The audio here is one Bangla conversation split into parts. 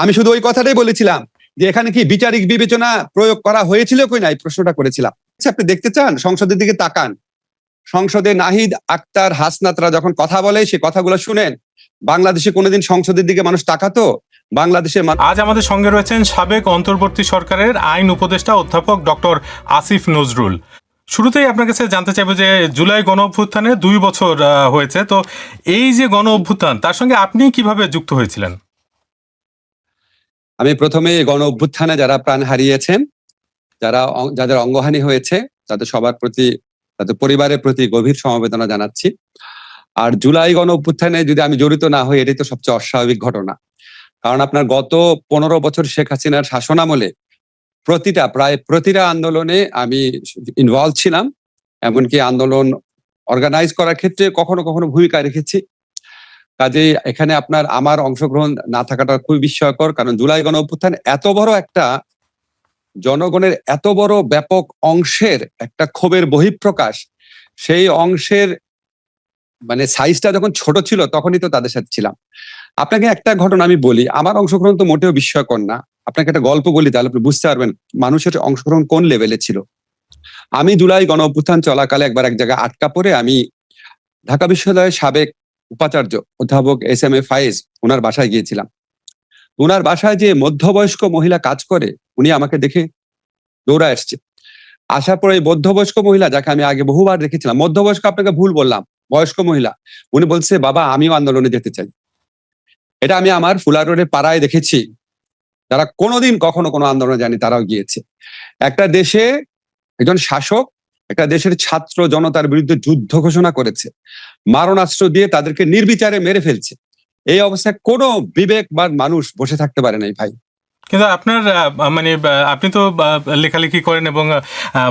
আমি শুধু ওই কথাটাই বলেছিলাম যে এখানে কি বিচারিক বিবেচনা প্রয়োগ করা হয়েছিল কি না, এই প্রশ্নটা করেছিলাম। আচ্ছা, আপনি দেখতে চান, সংসদের দিকে তাকান। সংসদে নাহিদ, আক্তার, হাসনাতরা যখন কথা বলে সে কথাগুলো শুনেন। বাংলাদেশে কোনোদিন সংসদের দিকে মানুষ তাকাতো? বাংলাদেশের আজ আমাদের সঙ্গে রয়েছেন সাবেক অন্তর্বর্তী সরকারের আইন উপদেষ্টা অধ্যাপক ডক্টর আসিফ নজরুল। শুরুতেই আপনার কাছে জানতে চাইবো যে জুলাই গণ অভ্যুত্থানে 2 বছর হয়েছে, তো এই যে গণ অভ্যুত্থান, তার সঙ্গে আপনি কিভাবে যুক্ত হয়েছিলেন? আমি প্রথমে গণ অভ্যুত্থানে যারা প্রাণ হারিয়েছেন, যাদের অঙ্গহানি হয়েছে, তাদের সবার প্রতি, তাদের পরিবারের প্রতি গভীর সমবেদনা জানাচ্ছি। আর জুলাই গণ অভ্যুত্থানে যদি আমি জড়িত না হই, এটাই তো সবচেয়ে অস্বাভাবিক ঘটনা। কারণ আপনার গত 15 বছর শেখ হাসিনার শাসনামলে প্রায় প্রতিটা আন্দোলনে আমি ইনভলভ ছিলাম। এমনকি আন্দোলন অর্গানাইজ করার ক্ষেত্রে কখনো কখনো ভূমিকা রেখেছি। কাজেই এখানে আমার অংশগ্রহণ না থাকাটা খুবই বিস্ময়কর। কারণ জুলাই গণ অভ্যুত্থান এত বড় একটা জনগণের, এত বড় ব্যাপক অংশের একটা ক্ষোভের বহিঃপ্রকাশ। সেই অংশের মানে সাইজটা যখন ছোট ছিল তখনই তো তাদের সাথে ছিলাম। আপনাকে একটা ঘটনা আমি বলি, আমার অংশগ্রহণ তো মোটেও বিস্ময়কর না। আপনাকে একটা গল্প বলি, তাহলে আপনি বুঝতে পারবেন মানুষের অংশগ্রহণ কোন লেভেলে ছিল। আমি জুলাই গণ অভ্যুত্থান চলাকালে একবার এক জায়গায় আটকা পড়ে আমি ঢাকা বিশ্ববিদ্যালয়ের সাবেক উপাচার্য অধ্যাপক এস.এম.এ ফায়েজ, ওনার বাসায় গিয়েছিলাম। ওনার বাসায় যে মধ্যবয়স্ক মহিলা কাজ করে, উনি আমাকে দেখে দৌড়ায় আসছে। আসার পরে এই মধ্যবয়স্ক মহিলা, যাকে আমি আগে বহুবার দেখেছিলাম, মধ্যবয়স্ক আপনাকে ভুল বললাম, বয়স্ক মহিলা, উনি বলছে, বাবা আমিও আন্দোলনে যেতে চাই। এটা আমি আমার ফুলার রোডের পাড়ায় দেখেছি। যারা কোনোদিন কখনো কোনো আন্দোলনে যায়নি তারাও গিয়েছে। একটা দেশে একজন শাসক একটা দেশের ছাত্র জনতার বিরুদ্ধে যুদ্ধ ঘোষণা করেছে, মারণাস্ত্র দিয়ে তাদেরকে নির্বিচারে মেরে ফেলছে। এই অবস্থায় কোনো বিবেকবান মানুষ বসে থাকতে পারে নাই ভাই। কিন্তু আপনার মানে আপনি তো লেখালেখি করেন এবং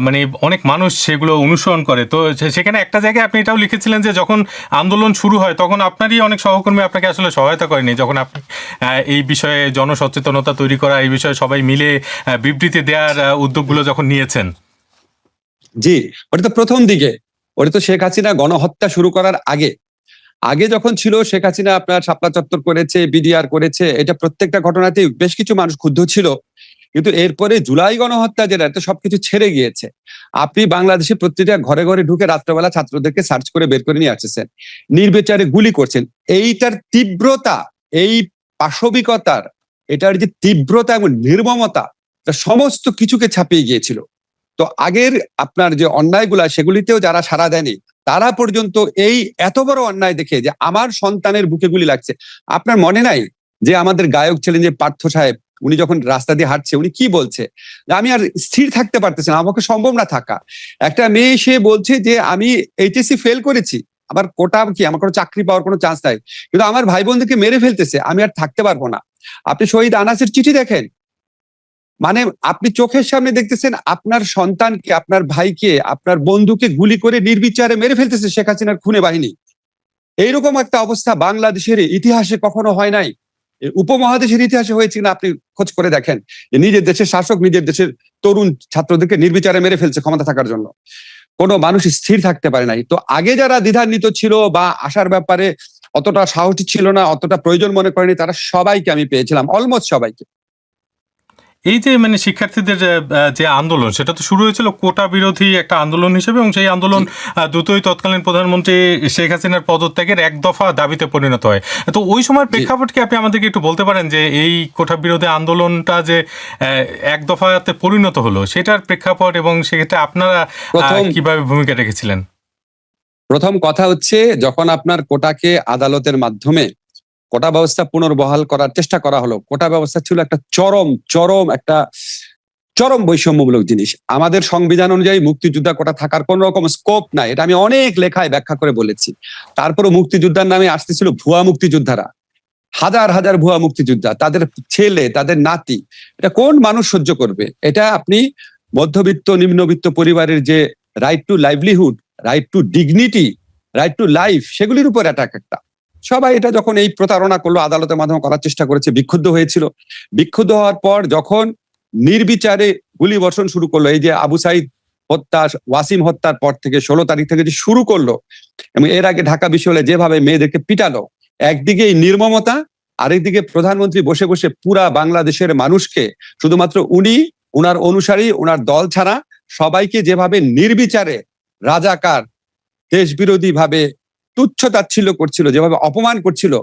মানে অনেক মানুষ সেগুলো অনুসরণ করে, তো সেখানে একটা জায়গায় আপনি এটাও লিখেছিলেন যে যখন আন্দোলন শুরু হয় তখন আপনারই অনেক সহকর্মী আপনাকে আসলে সহায়তা করেনি, যখন আপনি এই বিষয়ে জনসচেতনতা তৈরি করা, এই বিষয়ে সবাই মিলে বিবৃতি দেওয়ার উদ্যোগগুলো যখন নিয়েছেন। জি, ওটা তো প্রথম দিকে, ওটা তো শেখ হাসিনা গণহত্যা শুরু করার আগে আগে যখন ছিল, শেখ হাসিনা আপনার শাপলা চত্বর করেছে, বিডিআর করেছে, এটা প্রত্যেকটা ঘটনাতেই বেশ কিছু মানুষ ক্ষুব্ধ ছিল। কিন্তু এরপরে জুলাই গণহত্যা যেটা, এটা সবকিছু ছেড়ে গিয়েছে। আপনি বাংলাদেশে প্রতিটা ঘরে ঘরে ঢুকে রাত্রেবেলা ছাত্রদেরকে সার্চ করে বের করে নিয়ে আসছেন, নির্বিচারে গুলি করছেন। এইটার তীব্রতা, এই পাশবিকতার, এটার যে তীব্রতা এবং নির্মমতা, সমস্ত কিছুকে ছাপিয়ে গিয়েছিল। তো আগের আপনার যে অন্যায়গুলা, সেগুলিতেও যারা সাড়া দেয়নি, তারা পর্যন্ত এই এত বড় অন্যায় দেখে যে আমার সন্তানের বুকে গুলি লাগছে। আপনার মনে নাই যে আমাদের গায়ক ছিলেন যে পার্থ সাহেব, উনি যখন রাস্তা দিয়ে হাঁটছে উনি কি বলছে, আমি আর স্থির থাকতে পারতেছি না, আমাকে সম্ভব না থাকা। একটা মেয়ে সে বলছে যে আমি এইচএসসি ফেল করেছি, আমার কোটা কি, আমার কোনো চাকরি পাওয়ার কোনো চান্স নাই, কিন্তু আমার ভাই বোনদেরকে মেরে ফেলতেছে, আমি আর থাকতে পারবো না। আপনি শহীদ আনাসের চিঠি দেখেন, মানে আপনি চোখের সামনে দেখতেছেন আপনার সন্তানকে, আপনার ভাইকে, আপনার বন্ধুকে গুলি করে নির্বিচারে মেরে ফেলতেছে শেখ হাসিনার খুনে বাহিনী। এইরকম একটা অবস্থা বাংলাদেশের ইতিহাসে কখনো হয় নাই। উপমহাদেশের ইতিহাসে হয়েছে কিনা আপনি খোঁজ করে দেখেন, যে নিজের দেশের শাসক নিজের দেশের তরুণ ছাত্রদেরকে নির্বিচারে মেরে ফেলছে ক্ষমতা থাকার জন্য। কোনো মানুষ স্থির থাকতে পারে নাই। তো আগে যারা দ্বিধান্বিত ছিল বা আসার ব্যাপারে অতটা সাহসী ছিল না, অতটা প্রয়োজন মনে করেনি, তারা সবাইকে আমি পেয়েছিলাম, অলমোস্ট সবাইকে। এই যে মানে শিক্ষার্থীদের যে আন্দোলন, সেটা তো শুরু হয়েছিল কোটা বিরোধী একটা আন্দোলন হিসেবে, এবং সেই আন্দোলন দ্রুতই তৎকালীন প্রধানমন্ত্রী শেখ হাসিনার পদত্যাগের এক দফা দাবিতে পরিণত হয়। তো ওই সময়ের প্রেক্ষাপট কি আপনি আমাদেরকে একটু বলতে পারেন যে এই কোটা বিরোধী আন্দোলনটা যে এক দফাতে পরিণত হলো, সেটার প্রেক্ষাপট এবং সেক্ষেত্রে আপনারা কিভাবে ভূমিকা রেখেছিলেন? প্রথম কথা হচ্ছে, যখন আপনার কোটাকে আদালতের মাধ্যমে কোটা ব্যবস্থা পুনর্বহাল করার চেষ্টা করা হলো, কোটা ব্যবস্থা ছিল একটা চরম বৈষম্যমূলক জিনিস। আমাদের সংবিধান অনুযায়ী মুক্তিযোদ্ধা কোটা থাকার কোন রকম স্কোপ নাই, এটা আমি অনেক লেখায় ব্যাখ্যা করে বলেছি। তারপরে মুক্তিযোদ্ধার নামে আসতেছিল ভুয়া মুক্তিযোদ্ধারা, হাজার হাজার ভুয়া মুক্তিযোদ্ধা, তাদের ছেলে, তাদের নাতি। এটা কোন মানুষ সহ্য করবে? এটা আপনি মধ্যবিত্ত নিম্নবিত্ত পরিবারের যে right two livelihood, right two dignity, right to life, সেগুলির উপর অ্যাটাক একটা। সবাই এটা যখন এই প্রতারণা করলো, আদালতের মাধ্যমে করার চেষ্টা করেছে, বিক্ষুব্ধ হয়েছিল। বিক্ষুব্ধ হওয়ার পর যখন নির্বিচারে গুলি বর্ষণ শুরু করলো, এই যে আবু সাইদ হত্যা, ওয়াসিম হত্যার পর থেকে 16 তারিখ থেকে যে শুরু করলো, এবং এর আগে ঢাকা বিশ্ববিদ্যালয়ে যেভাবে মেয়েদেরকে পিটালো, একদিকে এই নির্মমতা, আরেকদিকে প্রধানমন্ত্রী বসে বসে পুরা বাংলাদেশের মানুষকে শুধুমাত্র উনি, উনার অনুসারী, উনার দল ছাড়া সবাইকে যেভাবে নির্বিচারে রাজাকার, দেশ বিরোধী ভাবে তুচ্ছ তাচ্ছিল্য করছিল, যেভাবে অপমান করছিল,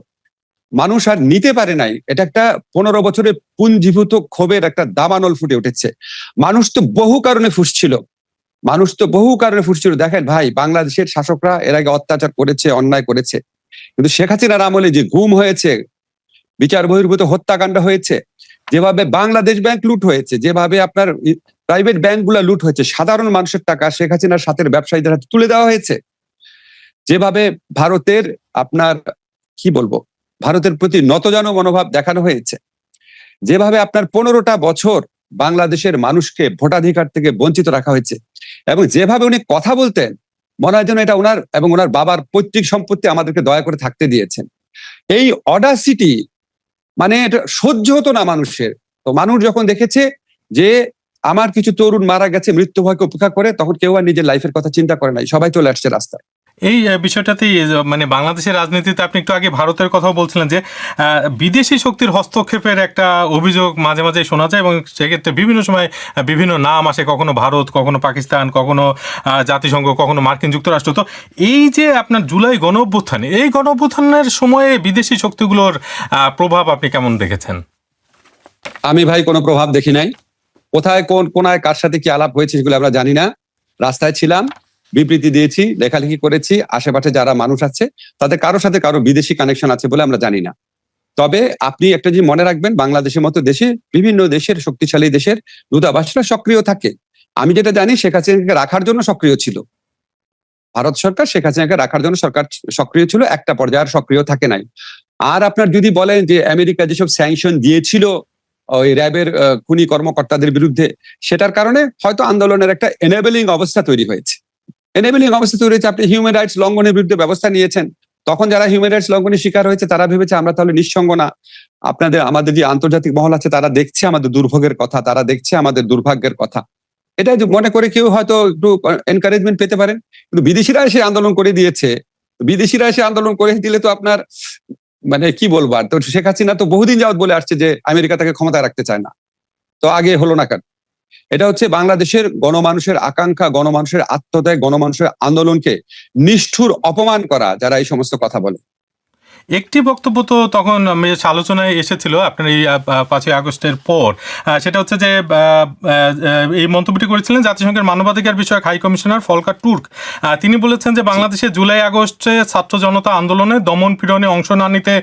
মানুষ আর নিতে পারে নাই। এটা একটা 15 বছরের পুঞ্জীভূত ক্ষোভের একটা দাবানল ফুটে উঠেছে। মানুষ তো বহু কারণে ফুসছিল। দেখেন ভাই, বাংলাদেশের শাসকরা এর আগে অত্যাচার করেছে, অন্যায় করেছে, কিন্তু শেখ হাসিনার আমলে যে গুম হয়েছে, বিচার বহির্ভূত হত্যাকাণ্ড হয়েছে, যেভাবে বাংলাদেশ ব্যাংক লুট হয়েছে, যেভাবে আপনার প্রাইভেট ব্যাংকগুলো লুট হয়েছে, সাধারণ মানুষের টাকা শেখ হাসিনার সাথে ব্যবসায়ীদের হাতে তুলে দেওয়া হয়েছে, যেভাবে ভারতের আপনার কি বলবো ভারতের প্রতি নতজানু মনোভাব দেখানো হয়েছে, যেভাবে আপনার 15টা বছর বাংলাদেশের মানুষকে ভোটাধিকার থেকে বঞ্চিত রাখা হয়েছে, এবং যেভাবে উনি কথা বলতেন মনে হয় যেন এটা ওনার এবং ওনার বাবার পৈতৃক সম্পত্তি, আমাদেরকে দয়া করে থাকতে দিয়েছেন। এই অডাসিটি মানে এটা সহ্য হতো না মানুষের। তো মানুষ যখন দেখেছে যে আমার কিছু তরুণ মারা গেছে মৃত্যু ভয়কে উপেক্ষা করে, তখন কেউ আর নিজের লাইফের কথা চিন্তা করে নাই, সবাই চলে আসছে রাস্তায়। এই বিষয়টাতেই মানে বাংলাদেশের রাজনীতিতে আপনি একটু আগে ভারতের কথাও বলছিলেন যে বিদেশি শক্তির হস্তক্ষেপের একটা অভিযোগ মাঝে মাঝে শোনা যায়, এবং সেক্ষেত্রে বিভিন্ন সময় বিভিন্ন নাম আসে, কখনো ভারত, কখনো পাকিস্তান, কখনো জাতিসংঘ, কখনো মার্কিন যুক্তরাষ্ট্র। তো এই যে আপনার জুলাই গণঅভ্যুত্থান, এই গণঅভ্যুত্থানের সময়ে বিদেশি শক্তিগুলোর প্রভাব আপনি কেমন দেখেছেন? আমি ভাই কোনো প্রভাব দেখি নাই। কোথায় কোন কোনায় কার সাথে কি আলাপ হয়েছে সেগুলো আমরা জানি না। রাস্তায় ছিলাম, বিবৃতি দিয়েছি, লেখালেখি করেছি, আশেপাশে যারা মানুষ আছে তাদের কারোর সাথে কারো বিদেশি কানেকশন আছে বলে আমরা জানি না। তবে আপনি একটা জিনিস মনে রাখবেন, বাংলাদেশের মতো দেশে বিভিন্ন দেশের শক্তিশালী দেশের দূতাবাসরা সক্রিয় থাকে। আমি যেটা জানি, শেখ হাসিনাকে রাখার জন্য সক্রিয় ছিল ভারত সরকার, শেখ হাসিনাকে রাখার জন্য সরকার সক্রিয় ছিল, একটা পর্যায়ে আর সক্রিয় থাকে নাই। আর আপনার যদি বলেন যে আমেরিকা যেসব স্যাংশন দিয়েছিল ওই র্যাবের খুনি কর্মকর্তাদের বিরুদ্ধে, সেটার কারণে হয়তো আন্দোলনের একটা এনেবলিং অবস্থা তৈরি হয়েছে। আপনি হিউম্যান রাইটস লঙ্ঘনের বিরুদ্ধে ব্যবস্থা নিয়েছেন, তখন যারা হিউম্যান রাইটস লঙ্ঘনের শিকার হয়েছে তারা ভেবেছে আমরা তাহলে নিঃসঙ্গ না। আমাদের যে আন্তর্জাতিক মহল আছে তারা দেখছে আমাদের দুর্ভোগের কথা, তারা দেখছে আমাদের দুর্ভাগ্যের কথা, এটা মনে করে কেউ হয়তো একটু এনকারেজমেন্ট পেতে পারেন। কিন্তু বিদেশিরা এসে আন্দোলন করে দিয়েছে, বিদেশিরা এসে আন্দোলন করে দিলে তো আপনার মানে কি বলবো। আর তো শেখ হাসিনা তো বহুদিন যাবত বলে আসছে যে আমেরিকা তাকে ক্ষমতায় রাখতে চায় না, তো আগে হলো না কেন? এটা হচ্ছে বাংলাদেশের গণমানুষের আকাঙ্ক্ষা, গণমানুষের আত্মত্যাগ, গণমানুষের আন্দোলনকে নিষ্ঠুর অপমান করা যারা এই সমস্ত কথা বলে। একটি বক্তব্য তো তখন বেশ আলোচনায় এসেছিল আপনার এই 5ই আগস্টের পর, সেটা হচ্ছে যে এই মন্তব্যটি করেছিলেন জাতিসংঘের মানবাধিকার বিষয়ক হাই কমিশনার ফলকার তুর্ক। তিনি বলেছেন যে বাংলাদেশে জুলাই আগস্টে ছাত্র জনতা আন্দোলনে দমন পীড়নে অংশ না নিতে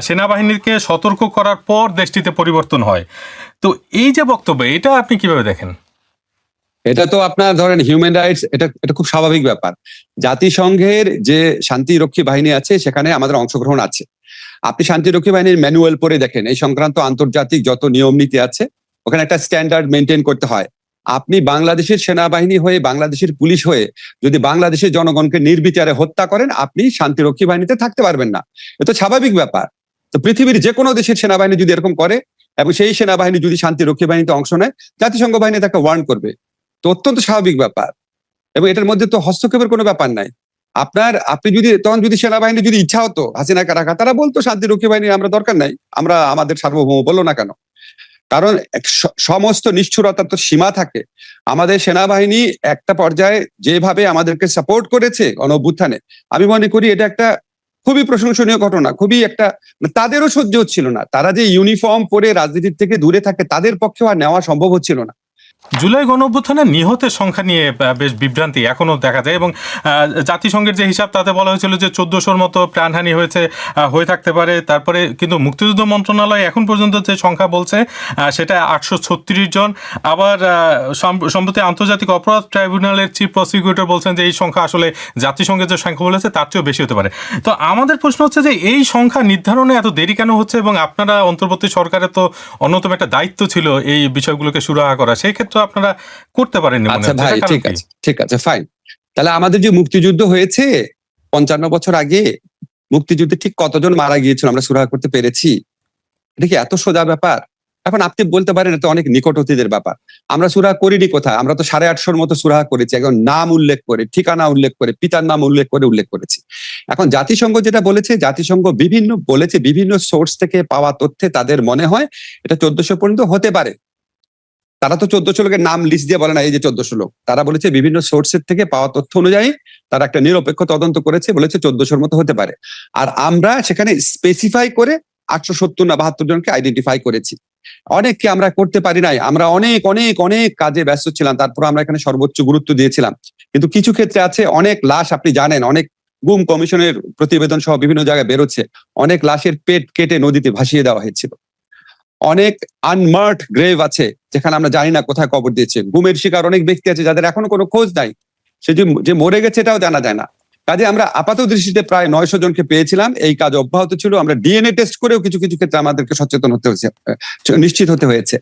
সেনাবাহিনীকে সতর্ক করার পর দেশটিতে পরিবর্তন হয়। তো এই যে বক্তব্য, এটা আপনি কিভাবে দেখেন? এটা তো আপনার ধরেন হিউম্যান রাইটস, এটা খুব স্বাভাবিক ব্যাপার। জাতিসংঘের যে শান্তিরক্ষী বাহিনী আছে সেখানে আমাদের অংশগ্রহণ আছে। আপনি শান্তিরক্ষী বাহিনীর ম্যানুয়াল পড়ে দেখেন, এই সংক্রান্ত আন্তর্জাতিক যত নিয়ম নীতি আছে ওখানে একটা স্ট্যান্ডার্ড মেনটেন করতে হয়। আপনি বাংলাদেশের সেনাবাহিনী হয়ে, বাংলাদেশের পুলিশ হয়ে যদি বাংলাদেশের জনগণকে নির্বিচারে হত্যা করেন, আপনি শান্তিরক্ষী বাহিনীতে থাকতে পারবেন না। এটা স্বাভাবিক ব্যাপার। তো পৃথিবীর যে কোনো দেশের সেনাবাহিনী যদি এরকম করে এবং সেই সেনাবাহিনী যদি শান্তিরক্ষী বাহিনীতে অংশ নেয়, জাতিসংঘ বাহিনী তাকে ওয়ার্ন করবে। তো অত্যন্ত স্বাভাবিক ব্যাপার, এবং এটার মধ্যে তো হস্তক্ষেপের কোনো ব্যাপার নাই। আপনি যদি সেনাবাহিনী যদি ইচ্ছা হতো হাসিনাকে রাখা, তারা বলতো শান্তিরক্ষী বাহিনী আমরা দরকার নাই, আমরা আমাদের সার্বভৌম, বললো না কেন? কারণ সমস্ত নিষ্ঠুরতার তো সীমা থাকে। আমাদের সেনাবাহিনী একটা পর্যায়ে যেভাবে আমাদেরকে সাপোর্ট করেছে গণঅভ্যুত্থানে, আমি মনে করি এটা একটা খুবই প্রশংসনীয় ঘটনা। খুবই একটা, তাদেরও সহ্য হচ্ছিল না, তারা যে ইউনিফর্ম পরে রাজনীতির থেকে দূরে থাকে তাদের পক্ষেও আর নেওয়া সম্ভব হচ্ছিল না। জুলাই গণঅভ্যুত্থানে নিহতের সংখ্যা নিয়ে বেশ বিভ্রান্তি এখনো দেখা যায়, এবং জাতিসংঘের যে হিসাব তাতে বলা হয়েছিল যে 1400-র মতো প্রাণহানি হয়ে থাকতে পারে। তারপরে কিন্তু মুক্তিযুদ্ধ মন্ত্রণালয় এখন পর্যন্ত যে সংখ্যা বলছে সেটা 836 জন। আবার সম্প্রতি আন্তর্জাতিক অপরাধ ট্রাইব্যুনালের চিফ প্রসিকিউটর বলছেন যে এই সংখ্যা আসলে জাতিসংঘের যে সংখ্যা বলেছে তার চেয়েও বেশি হতে পারে। তো আমাদের প্রশ্ন হচ্ছে যে এই সংখ্যা নির্ধারণে এত দেরি কেন হচ্ছে, এবং আপনারা অন্তর্বর্তী সরকারের তো অন্যতম একটা দায়িত্ব ছিল এই বিষয়গুলোকে সুরাহা করা, সেই ক্ষেত্রে আপনারা করতে পারেননি। আচ্ছা ভাই, ঠিক আছে ফাইন। তাহলে আমাদের যে মুক্তিযুদ্ধ হয়েছে 55 বছর আগে, মুক্তিযুদ্ধে ঠিক কতজন মারা গিয়েছিল আমরা সুরাহা করতে পেরেছি? এটা কি এত সোজা ব্যাপার? এখন আপনি বলতে পারেন এটা অনেক নিকট অতীতের ব্যাপার। আমরা সূরা করিনি কোথায়? আমরা তো 850 মতো সূরা করেছি, এখন নাম উল্লেখ করে, ঠিকানা উল্লেখ করে, পিতার নাম উল্লেখ করেছি। এখন জাতিসংঘ যেটা বলেছে, জাতিসংঘ বিভিন্ন সোর্স থেকে পাওয়া তথ্যে তাদের মনে হয় এটা 1400 পর্যন্ত হতে পারে। তারা তো 1400 লোকের নাম লিস্ট দিয়ে বলে না এই যে 1400 লোক, তারা বলেছে বিভিন্ন সোর্সের থেকে পাওয়া তথ্য অনুযায়ী তারা একটা নিরপেক্ষ তদন্ত করেছে, বলেছে 1400-র মতো হতে পারে। আর আমরা সেখানে স্পেসিফাই করে 870 না 72 জনকে আইডেন্টিফাই করেছি। অনেককে আমরা করতে পারি নাই, আমরা অনেক অনেক অনেক কাজে ব্যস্ত ছিলাম, তারপর আমরা এখানে সর্বোচ্চ গুরুত্ব দিয়েছিলাম। কিন্তু কিছু ক্ষেত্রে আছে অনেক লাশ, আপনি জানেন অনেক গুম কমিশনের প্রতিবেদন সহ বিভিন্ন জায়গায় বেরোচ্ছে, অনেক লাশের পেট কেটে নদীতে ভাসিয়ে দেওয়া হয়েছিল। অনেক আনমার্কড গ্রেভ আছে যেখানে আমরা জানি না কোথায় কবর দিয়েছে। গুমের শিকার অনেক ব্যক্তি আছে যাদের এখনো কোনো খোঁজ নাই, সে যে মরে গেছে এটাও জানা যায় না। কাজে আমরা আপাত দৃষ্টিতে প্রায় 900 জনকে পেয়েছিলাম, এই কাজ অব্যাহত ছিল। আমরা ডিএনএ টেস্ট করেও কিছু কিছু ক্ষেত্রে আমাদেরকে সচেতন হতে হয়েছে, নিশ্চিত হতে হয়েছে।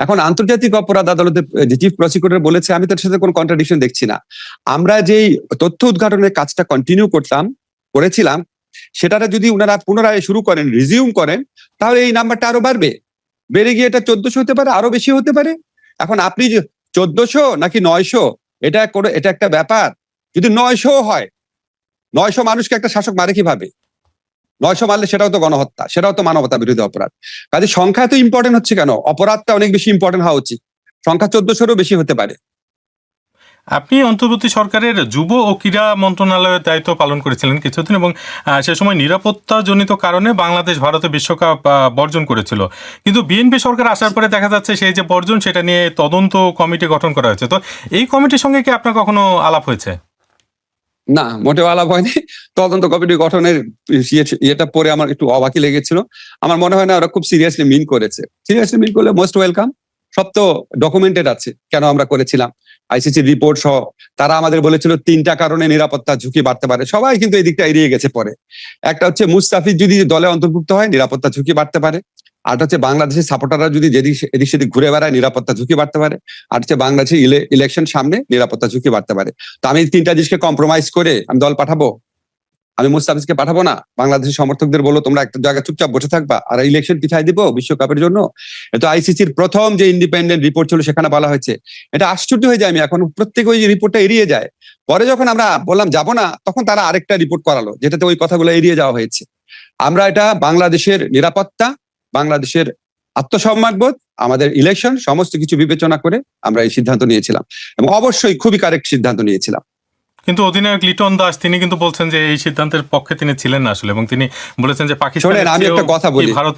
এখন আন্তর্জাতিক অপরাধ আদালতের চিফ প্রসিকিউটর বলেছে, আমি তার সাথে কোনো কন্ট্রাডিকশন দেখছি না। আমরা যেই তথ্য উদ্ঘাটনের কাজটা কন্টিনিউ করেছিলাম, সেটাতে যদি ওনারা পুনরায় শুরু করেন, রিজিউম করেন, তাহলে এই নাম্বারটা আরো বাড়বে, বেড়ে গিয়ে এটা 1400 হতে পারে, আরো বেশি হতে পারে। এখন আপনি 1400 নাকি 900, এটা একটা ব্যাপার। যদি 900 হয়, 900 মানুষকে একটা শাসক মারে কিভাবে? 900 মারলে সেটাও তো গণহত্যা, সেটাও তো মানবতা বিরোধী অপরাধ। কাজে সংখ্যা তো ইম্পর্টেন্ট হচ্ছে কেন? অপরাধটা অনেক বেশি ইম্পর্টেন্ট হওয়া উচিত। সংখ্যা 1400-রও বেশি হতে পারে। আপনি অন্তর্বর্তী সরকারের যুব ও ক্রীড়া মন্ত্রণালয়ের দায়িত্ব পালন করেছিলেন কিছুদিন, এবং সে সময় নিরাপত্তাজনিত কারণে বাংলাদেশ ভারতে বিশ্বকাপ বর্জন করেছিল। কিন্তু বিএনপি সরকার আসার পরে দেখা যাচ্ছে সেই যে বর্জন, সেটা নিয়ে তদন্ত কমিটি গঠন করা হয়েছে। তো এই কমিটির সঙ্গে কি আপনার কখনো আলাপ হয়েছে? না, মোটেও আলাপ হয়নি। তদন্ত কমিটি গঠনের ইয়েটা পরে আমার একটু অবাকই লেগেছিল। আমার মনে হয় না ওরা খুব সিরিয়াসলি মিন করেছে। সিরিয়াসলি মিন করলে মোস্ট ওয়েলকাম। সব তো ডকুমেন্টেড আছে কেন আমরা করেছিলাম, আইসিসি রিপোর্ট সহ। তারা আমাদের বলেছিল 3টা কারণে নিরাপত্তা ঝুঁকি বাড়তে পারে, সবাই কিন্তু এই দিকটা এড়িয়ে গেছে পরে। একটা হচ্ছে মুস্তাফিজ যদি দলে অন্তর্ভুক্ত হয়, নিরাপত্তা ঝুঁকি বাড়তে পারে। আর হচ্ছে বাংলাদেশের সাপোর্টাররা যদি এদিক সেদিক ঘুরে বেড়ায়, নিরাপত্তা ঝুঁকি বাড়তে পারে। আর হচ্ছে বাংলাদেশের ইলেকশন সামনে, নিরাপত্তা ঝুঁকি বাড়তে পারে। তো আমি 3টা জিনিসকে কম্প্রোমাইজ করে আমি দল পাঠাবো? আমি মুস্তাফিজকে পাঠাবো না? বাংলাদেশের সমর্থকদের বলো তোমরা একটা জায়গায় চুপচাপ বসে থাকবা, আর ইলেকশন পিছাই দিব বিশ্বকাপের জন্য? এটা আইসিসির প্রথম যে ইন্ডিপেন্ডেন্ট রিপোর্ট ছিল, সেখানে বলা হয়েছে। এটা আশ্চর্য হয়ে যায়, আমি এখন প্রত্যেক ওই রিপোর্টটা এড়িয়ে যায়। পরে যখন আমরা বললাম যাবো না, তখন তারা আরেকটা রিপোর্ট করালো যেটাতে ওই কথাগুলো এড়িয়ে যাওয়া হয়েছে। আমরা এটা বাংলাদেশের নিরাপত্তা, বাংলাদেশের আত্মসম্মানবোধ, আমাদের ইলেকশন সমস্ত কিছু বিবেচনা করে আমরা এই সিদ্ধান্ত নিয়েছিলাম, এবং অবশ্যই খুবই কারেক্ট সিদ্ধান্ত নিয়েছিলাম। কিন্তু অধিনায়ক লিটন দাস তিনি কিন্তু বলছেন যে এই সিদ্ধান্তের পক্ষে তিনি ছিলেন না আসলে, এবং তিনি বলেছেন যে পাকিস্তানের আমি একটা কথা বলি, ভারত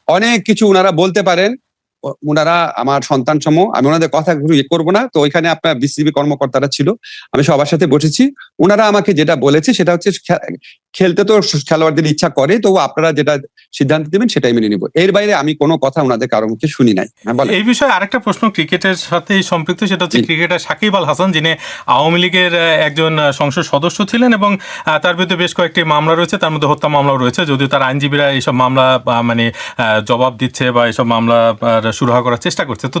অনেক কিছু ওনারা বলতে পারেন। ওনারা আমার সন্তান সম, আমি ওনাদের কথা করবো না। তো ওইখানে আপনার বিসিবি কর্মকর্তারা ছিল, আমি সবার সাথে বসেছি। ওনারা আমাকে যেটা বলেছে সেটা হচ্ছে, খেলতে তো খেলোয়াড়দের ইচ্ছা করে, তো আপনারা যেটা সিদ্ধান্ত দেবেন সেটাই মেনে নিব। এর বাইরে আমি কোনো কথা ওনাদের কারো মুখে শুনি নাই। এই বিষয়ে আরেকটা প্রশ্ন ক্রিকেটের সাথে সম্পৃক্ত, সেটা হচ্ছে ক্রিকেটার সাকিব আল হাসান, যিনি আওয়ামী লীগের একজন সংসদ সদস্য ছিলেন, এবং তার বিরুদ্ধে বেশ কয়েকটি মামলা রয়েছে, তার মধ্যে হত্যা মামলাও রয়েছে। যদিও তার আইনজীবীরা এইসব মামলা মানে জবাব দিচ্ছে বা এইসব মামলা সুরাহা করার চেষ্টা করছে। তো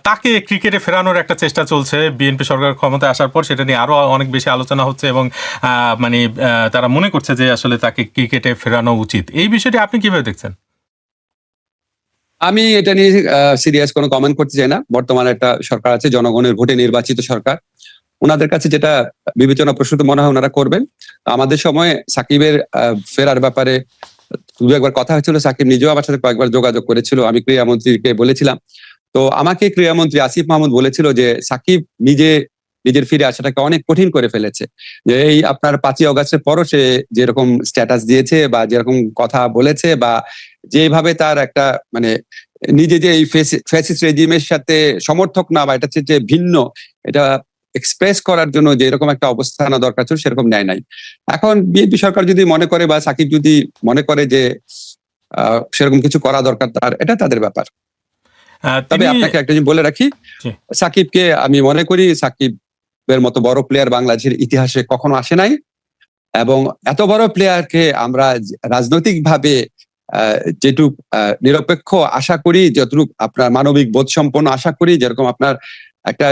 তাকে ক্রিকেটে ফেরানোর একটা চেষ্টা চলছে বিএনপি সরকার ক্ষমতায় আসার পর, সেটা নিয়ে আরো অনেক বেশি আলোচনা হচ্ছে, এবং মানে তারা মনে করছে যে আসলে তাকে ক্রিকেটে ফেরানো উচিত। এই বিষয়টি আপনি কিভাবে দেখছেন? আমি এটা নিয়ে সিরিয়াস কোনো কমেন্ট করতে চাই না। বর্তমানে একটা সরকার আছে, জনগণের ভোটে নির্বাচিত সরকার। ওনাদের কাছে যেটা বিবেচনা প্রসূত মনে হয় ওনারা করবেন। আমাদের সময় সাকিবের ফেরার ব্যাপারে দু একবার কথা হয়েছিল, সাকিব নিজেও আমার সাথে কয়েকবার যোগাযোগ করেছিল। আমি ক্রীড়ামন্ত্রীকে বলেছিলাম, তো আমাকে ক্রীড়ামন্ত্রী আসিফ মাহমুদ বলেছিল যে সাকিব নিজের ফিরে আসাটাকে অনেক কঠিন করে ফেলেছে। যে এই আপনার 5ই অগাস্টের পরও সে যেরকম স্ট্যাটাস দিয়েছে বা যেরকম কথা বলেছে, বা যেভাবে তার একটা মানে নিজে যে এই ফ্যাসিস্ট রেজিমের সাথে সমর্থক না, বা এটা হচ্ছে যে ভিন্ন, এটা এক্সপ্রেস করার জন্য যে এরকম একটা অবস্থান দরকার ছিল, সেরকম নেয় নাই। এখন বিএনপি সরকার যদি মনে করে, বা সাকিব যদি মনে করে যে সেরকম কিছু করা দরকার, তার এটা তাদের ব্যাপার। তবে আপনাকে একটা জিনিস বলে রাখি, সাকিবকে আমি মনে করি সাকিবের মতো বড় প্লেয়ার বাংলাদেশের ইতিহাসে কখনো আসে নাই, এবং এত বড় প্লেয়ারকে আমরা রাজনৈতিক ভাবে যেটুক নিরপেক্ষ আশা করি, যতটুক আপনার মানবিক বোধ সম্পন্ন আশা করি, যেরকম আপনার একটা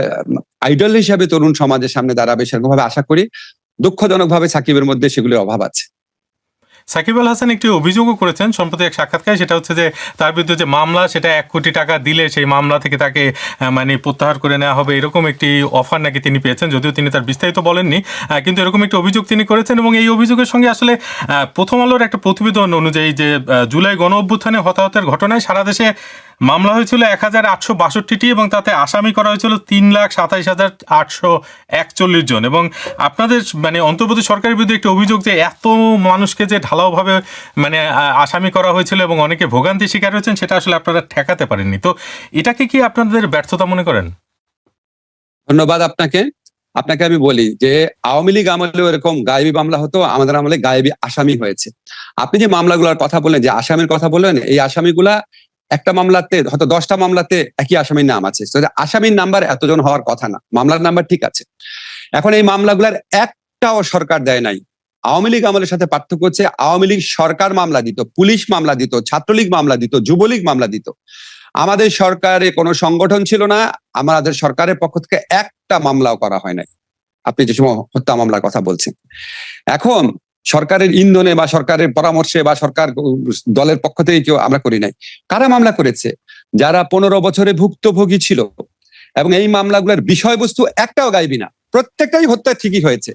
আইডল হিসাবে তরুণ সমাজের সামনে দাঁড়াবে, সেরকম ভাবে আশা করি। দুঃখজনক ভাবে সাকিবের মধ্যে সেগুলির অভাব আছে। সাকিব আল হাসান একটি অভিযোগও করেছেন সম্প্রতি এক সাক্ষাৎকারে, সেটা হচ্ছে যে তার বিরুদ্ধে যে মামলা সেটা 1 কোটি টাকা দিলে সেই মামলা থেকে তাকে মানে প্রত্যাহার করে নেওয়া হবে, এরকম একটি অফার নাকি তিনি পেয়েছেন, যদিও তিনি তার বিস্তারিত বলেননি, কিন্তু এরকম একটি অভিযোগ তিনি করেছেন। এবং এই অভিযোগের সঙ্গে আসলে প্রথম আলোর একটা প্রতিবেদন অনুযায়ী যে জুলাই গণ অভ্যুত্থানে হতাহতের ঘটনায় সারা দেশে মামলা হয়েছিল 1862টি এবং তাতে আসামি করা হয়েছিল 3,27,841 জন। এবং আপনাদের মানে অন্তর্বর্তী সরকারের বিরুদ্ধে একটি অভিযোগ যে এত মানুষকে যে ঢালাওভাবে মানে আসামি করা হয়েছিল এবং অনেকে ভোগান্তি শিকার হয়েছেন, সেটা আসলে আপনারা ঠেকাতে পারেননি। তো এটাকে কি আপনাদের ব্যর্থতা মনে করেন? ধন্যবাদ আপনাকে। আপনাকে আমি বলি যে আওয়ামী লীগ আমলেও এরকম গায়েবী মামলা হতো, আমাদের আমলে গায়েবী আসামি হয়েছে। আপনি যে মামলাগুলোর কথা বললেন, যে আসামির কথা বললেন, এই আসামিগুলা একটা মামলাতে হয়তো 10টা মামলাতে একই আসামির নাম আছে, আসামির নাম্বার এতজন হওয়ার কথা না, মামলার নাম্বার ঠিক আছে। এখন এই মামলাগুলার একটাও সরকার দেয় নাই। আওয়ামী লীগ আমলের সাথে পার্থক্য হচ্ছে আওয়ামী লীগ সরকার মামলা দিত, পুলিশ মামলা দিত, ছাত্রলীগ মামলা দিত, যুবলীগ মামলা দিত। আমাদের সরকারে কোনো সংগঠন ছিল না, আমাদের সরকারের পক্ষ থেকে একটা মামলাও করা হয় নাই। আপনি যে সময় হত্যা মামলার কথা বলছেন, এখন সরকারের ইন্ধনে বা সরকারের পরামর্শে বা সরকার দলের পক্ষ থেকে কেউ আমরা করি নাই। কারা মামলা করেছে? যারা 15 বছরে ভুক্তভোগী ছিল। এবং এই মামলাগুলোর বিষয়বস্তু একটাও গাইবি না, প্রত্যেকটাই হত্যা ঠিকই হয়েছে।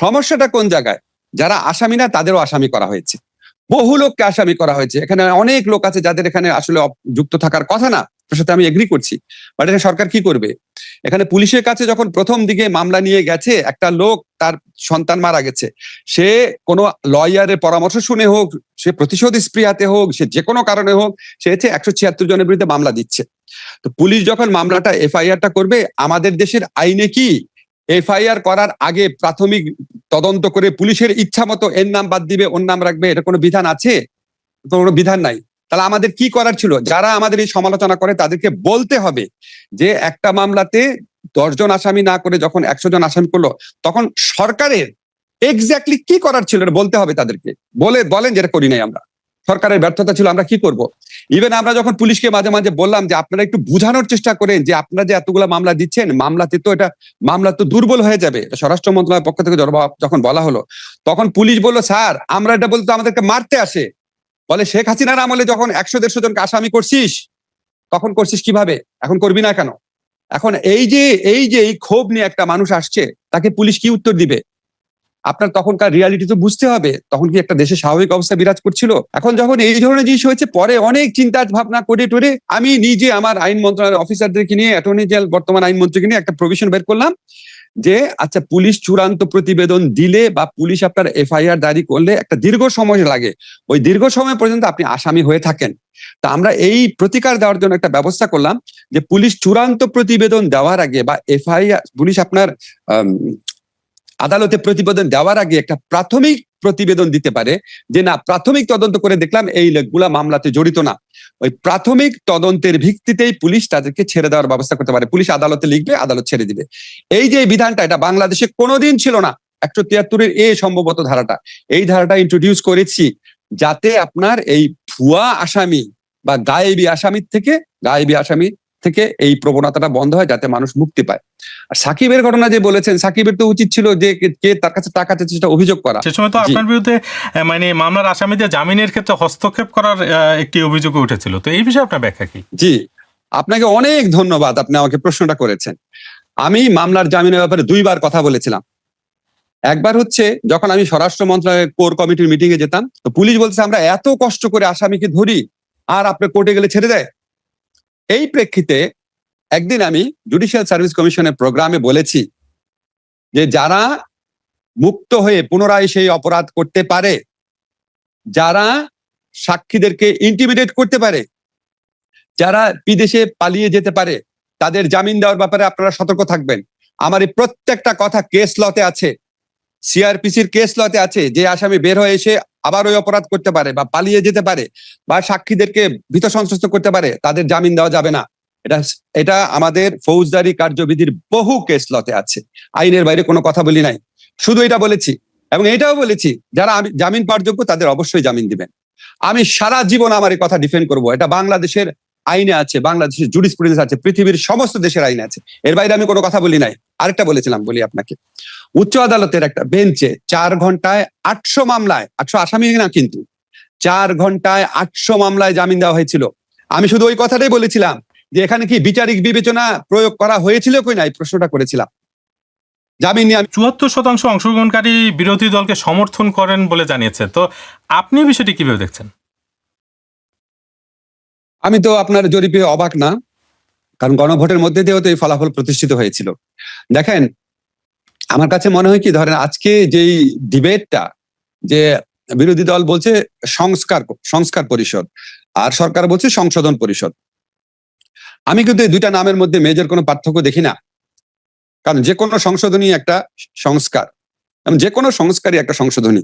সমস্যাটা কোন জায়গায়? যারা আসামি না তাদেরও আসামি করা হয়েছে, বহু লোককে আসামি করা হয়েছে। এখানে অনেক লোক আছে যাদের এখানে আসলে যুক্ত থাকার কথা না, তার সাথে আমি এগ্রি করছি, বাট এখানে সরকার কি করবে? এখানে পুলিশের কাছে যখন প্রথম দিকে মামলা নিয়ে গেছে, একটা লোক তার সন্তান মারা গেছে, সে কোনো লয়ারের পরামর্শ শুনে হোক, সে প্রতিশোধ স্পৃহাতে হোক, সে যে কোনো কারণে হোক, সে 176 জনের বিরুদ্ধে মামলা দিচ্ছে। তো পুলিশ যখন মামলাটা এফআইআরটা করবে, আমাদের দেশের আইনে কি এফআইআর করার আগে প্রাথমিক তদন্ত করে পুলিশের ইচ্ছা মতো এর নাম বাদ দিবে, ওর নাম রাখবে, এটা কোনো বিধান আছে? কোনো বিধান নাই। তাহলে আমাদের কি করার ছিল? যারা আমাদের এই সমালোচনা করে তাদেরকে বলতে হবে যে একটা মামলাতে 10 জন আসামি না করে যখন 100 জন আসামি করলো, তখন সরকারের এক্স্যাক্টলি কি করার ছিল বলতে হবে তাদেরকে। বলেন যেটা করি নাই আমরা, সরকারের ব্যর্থতা ছিল, আমরা কি করব? ইভেন আমরা যখন পুলিশকে মাঝে মাঝে বললাম যে আপনারা একটু বোঝানোর চেষ্টা করেন যে আপনারা যে এতগুলো মামলা দিচ্ছেন, মামলা তো দুর্বল হয়ে যাবে। স্বরাষ্ট্র মন্ত্রণালয়ের পক্ষ থেকে যখন বলা হলো, তখন পুলিশ বললো স্যার আমরা এটা বলতে আমাদেরকে মারতে আসে। বলে শেখ হাসিনার আমলে যখন 100-150 জনকে আসামি করছিস, তখন করছিস কিভাবে, এখন করবি না কেন? এখন এই যে এই ক্ষোভ নিয়ে একটা মানুষ আসছে, তাকে পুলিশ কি উত্তর দিবে? আপনার তখনকার রিয়ালিটি তো বুঝতে হবে, তখন কি একটা দেশে স্বাভাবিক অবস্থা বিরাজ করছিল? এখন যখন এই ধরনের জিনিস হয়েছে, পরে অনেক চিন্তা ভাবনা করে টরে আমি নিজে আমার আইন মন্ত্রণালয়ের অফিসারদেরকে নিয়ে, অ্যাটর্নি জেনারেল বর্তমান আইনমন্ত্রীকে নিয়ে একটা প্রভিশন বের করলাম যে আচ্ছা, পুলিশ চূড়ান্ত প্রতিবেদন দিলে বা পুলিশ আপনার এফআইআর জারি করলে একটা দীর্ঘ সময় লাগে, ওই দীর্ঘ সময় পর্যন্ত আপনি আসামি হয়ে থাকেন। তা আমরা এই প্রতিকার দেওয়ার জন্য একটা ব্যবস্থা করলাম যে পুলিশ চূড়ান্ত প্রতিবেদন দেওয়ার আগে বা এফআইআর পুলিশ আপনার আদালতে প্রতিবেদন দেওয়ার আগে একটা প্রাথমিক প্রতিবেদন দিতে পারে যে না, প্রাথমিক তদন্ত করে দেখলাম এই লোকগুলা মামলাতে জড়িত না। ওই প্রাথমিক তদন্তের ভিত্তিতেই পুলিশ তাদেরকে ছেড়ে দেওয়ার ব্যবস্থা করতে পারে। পুলিশ আদালতে লিখবে, আদালত ছেড়ে দিবে। এই যে বিধানটা, এটা বাংলাদেশে কোনোদিন ছিল না। 173 এ সম্ভবত ধারাটা, এই ধারাটা ইন্ট্রোডিউস করেছি যাতে আপনার এই ভুয়া আসামি বা গায়েবী আসামি থেকে এই প্রবণতাটা বন্ধ হয়, যাতে মানুষ মুক্তি পায়। আর সাকিবের ঘটনা যে বলেছেন, সাকিবের তো উচিত ছিল যে কে তার কাছে টাকা চাচ্ছে সেটা অভিযোগ করা। সে সময় তো আপনার বিরুদ্ধে মানে মামলার আসামিদের জামিনের ক্ষেত্রে হস্তক্ষেপ করার একটি অভিযোগ উঠেছিল, তো এই বিষয়ে আপনার ব্যাখ্যা কি? জি, আপনাকে অনেক ধন্যবাদ, আপনি আমাকে প্রশ্নটা করেছেন। আমি মামলার জামিনের ব্যাপারে 2 বার কথা বলেছিলাম। একবার হচ্ছে যখন আমি স্বরাষ্ট্র মন্ত্রণালয়ের কোর কমিটির মিটিং এ যেতাম, তো পুলিশ বলছে আমরা এত কষ্ট করে আসামিকে ধরি আর আপনি কোর্টে গেলে ছেড়ে দেয়। এই প্রেক্ষিতে একদিন আমি জুডিশিয়াল সার্ভিস কমিশনের প্রোগ্রামে বলেছি যে যারা মুক্ত হয়ে পুনরায় সেই অপরাধ করতে পারে, যারা সাক্ষীদেরকে ইন্টিমিডেট করতে পারে, যারা বিদেশে পালিয়ে যেতে পারে, তাদের জামিন দেওয়ার ব্যাপারে আপনারা সতর্ক থাকবেন। আমার এই প্রত্যেকটা কথা কেস লতে আছে, সিআরপিসির কেস লতে আছে। যে আসামি বের হয়ে এসে আবার ওই অপরাধ করতে পারে বা পালিয়ে যেতে পারে বা সাক্ষীদেরকে ভীত সন্ত্রস্ত করতে পারে, তাদের জামিন দেওয়া যাবে না। এটা আমাদের ফৌজদারি কার্যবিধির বহু কেস লতে আছে। আইনের বাইরে কোনো কথা বলি নাই, শুধু এটা বলেছি। এবং এটাও বলেছি যারা জামিন পাওয়ার যোগ্য তাদের অবশ্যই জামিন দিবেন। আমি সারা জীবন আমার এই কথা ডিফেন্ড করব। এটা বাংলাদেশের আইনে আছে, বাংলাদেশের জুরিসপ্রুডেন্স আছে, পৃথিবীর সমস্ত দেশের আইনে আছে। এর বাইরে আমি কোনো কথা বলি নাই। আরেকটা বলেছিলাম, বলি আপনাকে, উচ্চ আদালতের একটা বেঞ্চে 4 ঘন্টায় 800 মামলায়, 800 আসামি না কিন্তু, 4 ঘন্টায় 800 মামলায় জামিন দেওয়া হয়েছিল। আমি শুধু ওই কথাটাই বলেছিলাম যে এখানে কি বিচারিক বিবেচনা প্রয়োগ করা হয়েছিল কই না, এই প্রশ্নটা করেছিলাম। জামিন নিয়ে 74% অংশগ্রহণকারী বিরোধী দলকে সমর্থন করেন বলে জানিয়েছে। তো আপনি বিষয়টি কিভাবে দেখছেন? আমি তো আপনার জরিপে অবাক না, কারণ গণভোটের মধ্যে দিয়েও তো এই ফলাফল প্রতিষ্ঠিত হয়েছিল। দেখেন, আমার কাছে মনে হয় কি, ধরেন আজকে যেই ডিবেটটা, যে বিরোধী দল বলছে সংস্কার পরিষদ আর সরকার বলছে সংশোধন পরিষদ, আমি কিন্তু এই দুইটা নামের মধ্যে মেজর কোনো পার্থক্য দেখি না। কারণ যে কোনো সংশোধনী একটা সংস্কার, যে কোনো সংস্কারই একটা সংশোধনী।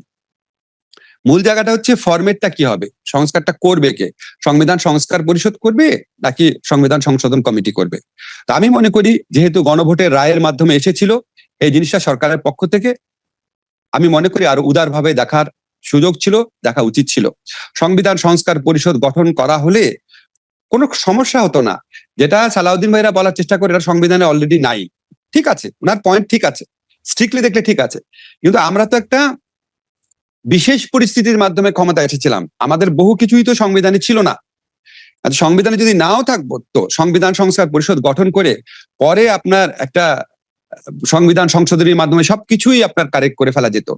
মূল জায়গাটা হচ্ছে ফরম্যাটটা কি হবে, সংস্কারটা করবে কে, সংবিধান সংস্কার পরিষদ করবে নাকি সংবিধান সংশোধন কমিটি করবে। তা আমি মনে করি যেহেতু গণভোটের রায়ের মাধ্যমে এসেছিল এই জিনিসটা সরকারের পক্ষ থেকে, আমি মনে করি আরো উদারভাবে দেখার সুযোগ ছিল, দেখা উচিত ছিল। সংবিধান সংস্কার পরিষদ গঠন করা হলে কোনো সমস্যা হতো না। যেটা সালাউদ্দিন ভাইরা বলার চেষ্টা করে, এটা সংবিধানে অলরেডি নাই, ঠিক আছে, ওনার পয়েন্ট ঠিক আছে, স্ট্রিক্টলি দেখলে ঠিক আছে, কিন্তু আমরা তো একটা বিশেষ পরিস্থিতির মাধ্যমে ক্ষমতা এসেছিলাম, আমাদের বহু কিছুই তো সংবিধানে ছিল না। সংবিধানে যদি নাও থাকবো তো সংবিধান সংস্কার পরিষদ গঠন করে পরে আপনার একটা সংবিধান সংশোধনীর মাধ্যমে সবকিছুই আপনার কারেক্ট করে ফেলা যেত।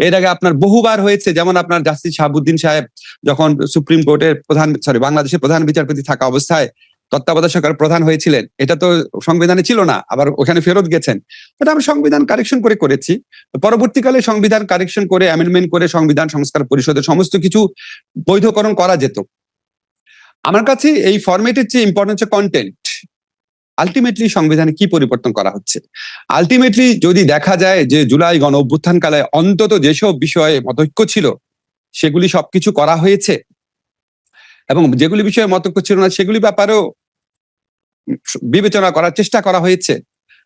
এর আগে আপনার বহুবার হয়েছে, যেমন আপনার জাস্টিস শাহাবুদ্দিন সাহেব যখন সুপ্রিম কোর্টের বাংলাদেশের প্রধান বিচারপতি থাকা অবস্থায় তত্ত্বাবধায়ক সরকার প্রধান হয়েছিলেন, এটা তো সংবিধানে ছিল না, আবার ওখানে ফেরত গেছেন, এটা আমরা সংবিধান কারেকশন করেছি। পরবর্তীকালে সংবিধান কারেকশন করে অ্যামেন্ডমেন্ট করে সংবিধান সংস্কার পরিষদের সমস্ত কিছু বৈধকরণ করা যেত। আমার কাছে এই ফরম্যাটের চেয়ে ইম্পর্টেন্ট হচ্ছে কন্টেন্ট। আলটিমেটলি সংবিধানে কি পরিবর্তন করা হচ্ছে, আলটিমেটলি যদি দেখা যায় যে জুলাই গণ অভ্যুত্থানকালে অন্তত যেসব বিষয়ে মতৈক্য ছিল সেগুলি সবকিছু করা হয়েছে, এবং যেগুলি বিষয়ে মতৈক্য ছিল না সেগুলি ব্যাপারেও বিবেচনা করার চেষ্টা করা হয়েছে,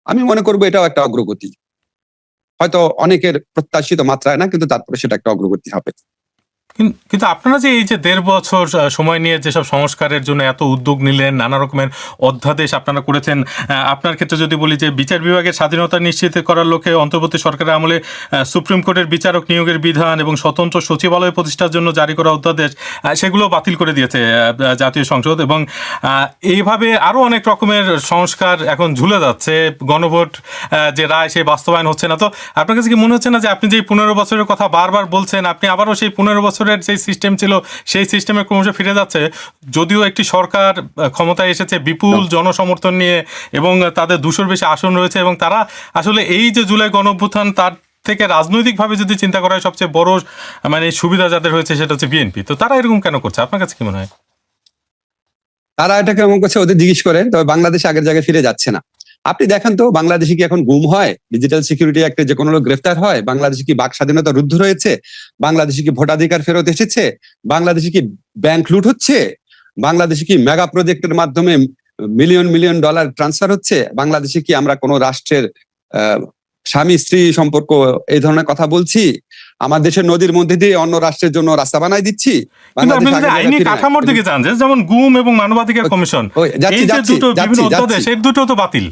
আমি মনে করবো এটাও একটা অগ্রগতি। হয়তো অনেকের প্রত্যাশিত মাত্রায় না, কিন্তু তারপরে সেটা একটা অগ্রগতি হবে। কিন্তু আপনারা যে এই যে 1.5 বছর সময় নিয়ে যেসব সংস্কারের জন্য এত উদ্যোগ নিলেন, নানা রকমের অধ্যাদেশ আপনারা করেছেন, আপনার ক্ষেত্রে যদি বলি যে বিচার বিভাগের স্বাধীনতা নিশ্চিত করার লক্ষ্যে অন্তর্বর্তী সরকারের আমলে সুপ্রিম কোর্টের বিচারক নিয়োগের বিধান এবং স্বতন্ত্র সচিবালয় প্রতিষ্ঠার জন্য জারি করা অধ্যাদেশ, সেগুলো বাতিল করে দিয়েছে জাতীয় সংসদ, এবং এইভাবে আরও অনেক রকমের সংস্কার এখন ঝুলে যাচ্ছে। গণভোট যে রায় সেই বাস্তবায়ন হচ্ছে না। তো আপনার কাছে কি মনে হচ্ছে না যে আপনি যে 15 বছরের কথা বারবার বলছেন, আপনি আবারও সেই 15 বছরের যে সিস্টেম ছিল সেই সিস্টেমে ক্রমশ ফিরে যাচ্ছে? যদিও একটি সরকার ক্ষমতায় এসেছে বিপুল জনসমর্থন নিয়ে এবং তাদের 200-র বেশি আসন রয়েছে, এবং তারা আসলে এই যে জুলাই গণঅভ্যুত্থান তার থেকে রাজনৈতিকভাবে যদি চিন্তা করা হয় সবচেয়ে বড় মানে সুবিধা যাদের হয়েছে সেটা হচ্ছে বিএনপি। তো তারা এরকম কেন করছে, আপনার কাছে কি মনে হয়? তারা এটা কেমন করছে ওদের জিজ্ঞেস করেন, তবে বাংলাদেশ আগের জায়গায় ফিরে যাচ্ছে না। আপনি দেখেন তো বাংলাদেশে কি এখন গুম হয়, ডিজিটাল সিকিউরিটি অ্যাক্টে যে কোনো লোক গ্রেফতার হয়, বাংলাদেশে কি বাক স্বাধীনতা রুদ্ধ রয়েছে, বাংলাদেশে কি ভোটাধিকার ফেরত এসেছে, বাংলাদেশে কি ব্যাংক লুট হচ্ছে, বাংলাদেশে কি মেগা প্রজেক্টের মাধ্যমে মিলিয়ন মিলিয়ন ডলার ট্রান্সফার হচ্ছে, বাংলাদেশে কি আমরা কোনো রাষ্ট্রের স্বামী স্ত্রী সম্পর্ক এই ধরনের কথা বলছি, আমার দেশের নদীর মধ্যে দিয়ে অন্য রাষ্ট্রের জন্য রাস্তা বানাই দিচ্ছি? কিন্তু আপনি যদি আইনি কাঠামোর দিকে যান, যেমন গুম এবং মানবাধিকার কমিশন, এই যে দুটো বিভিন্ন অধ্যাদেশ, এই দুটো তো বাতিল।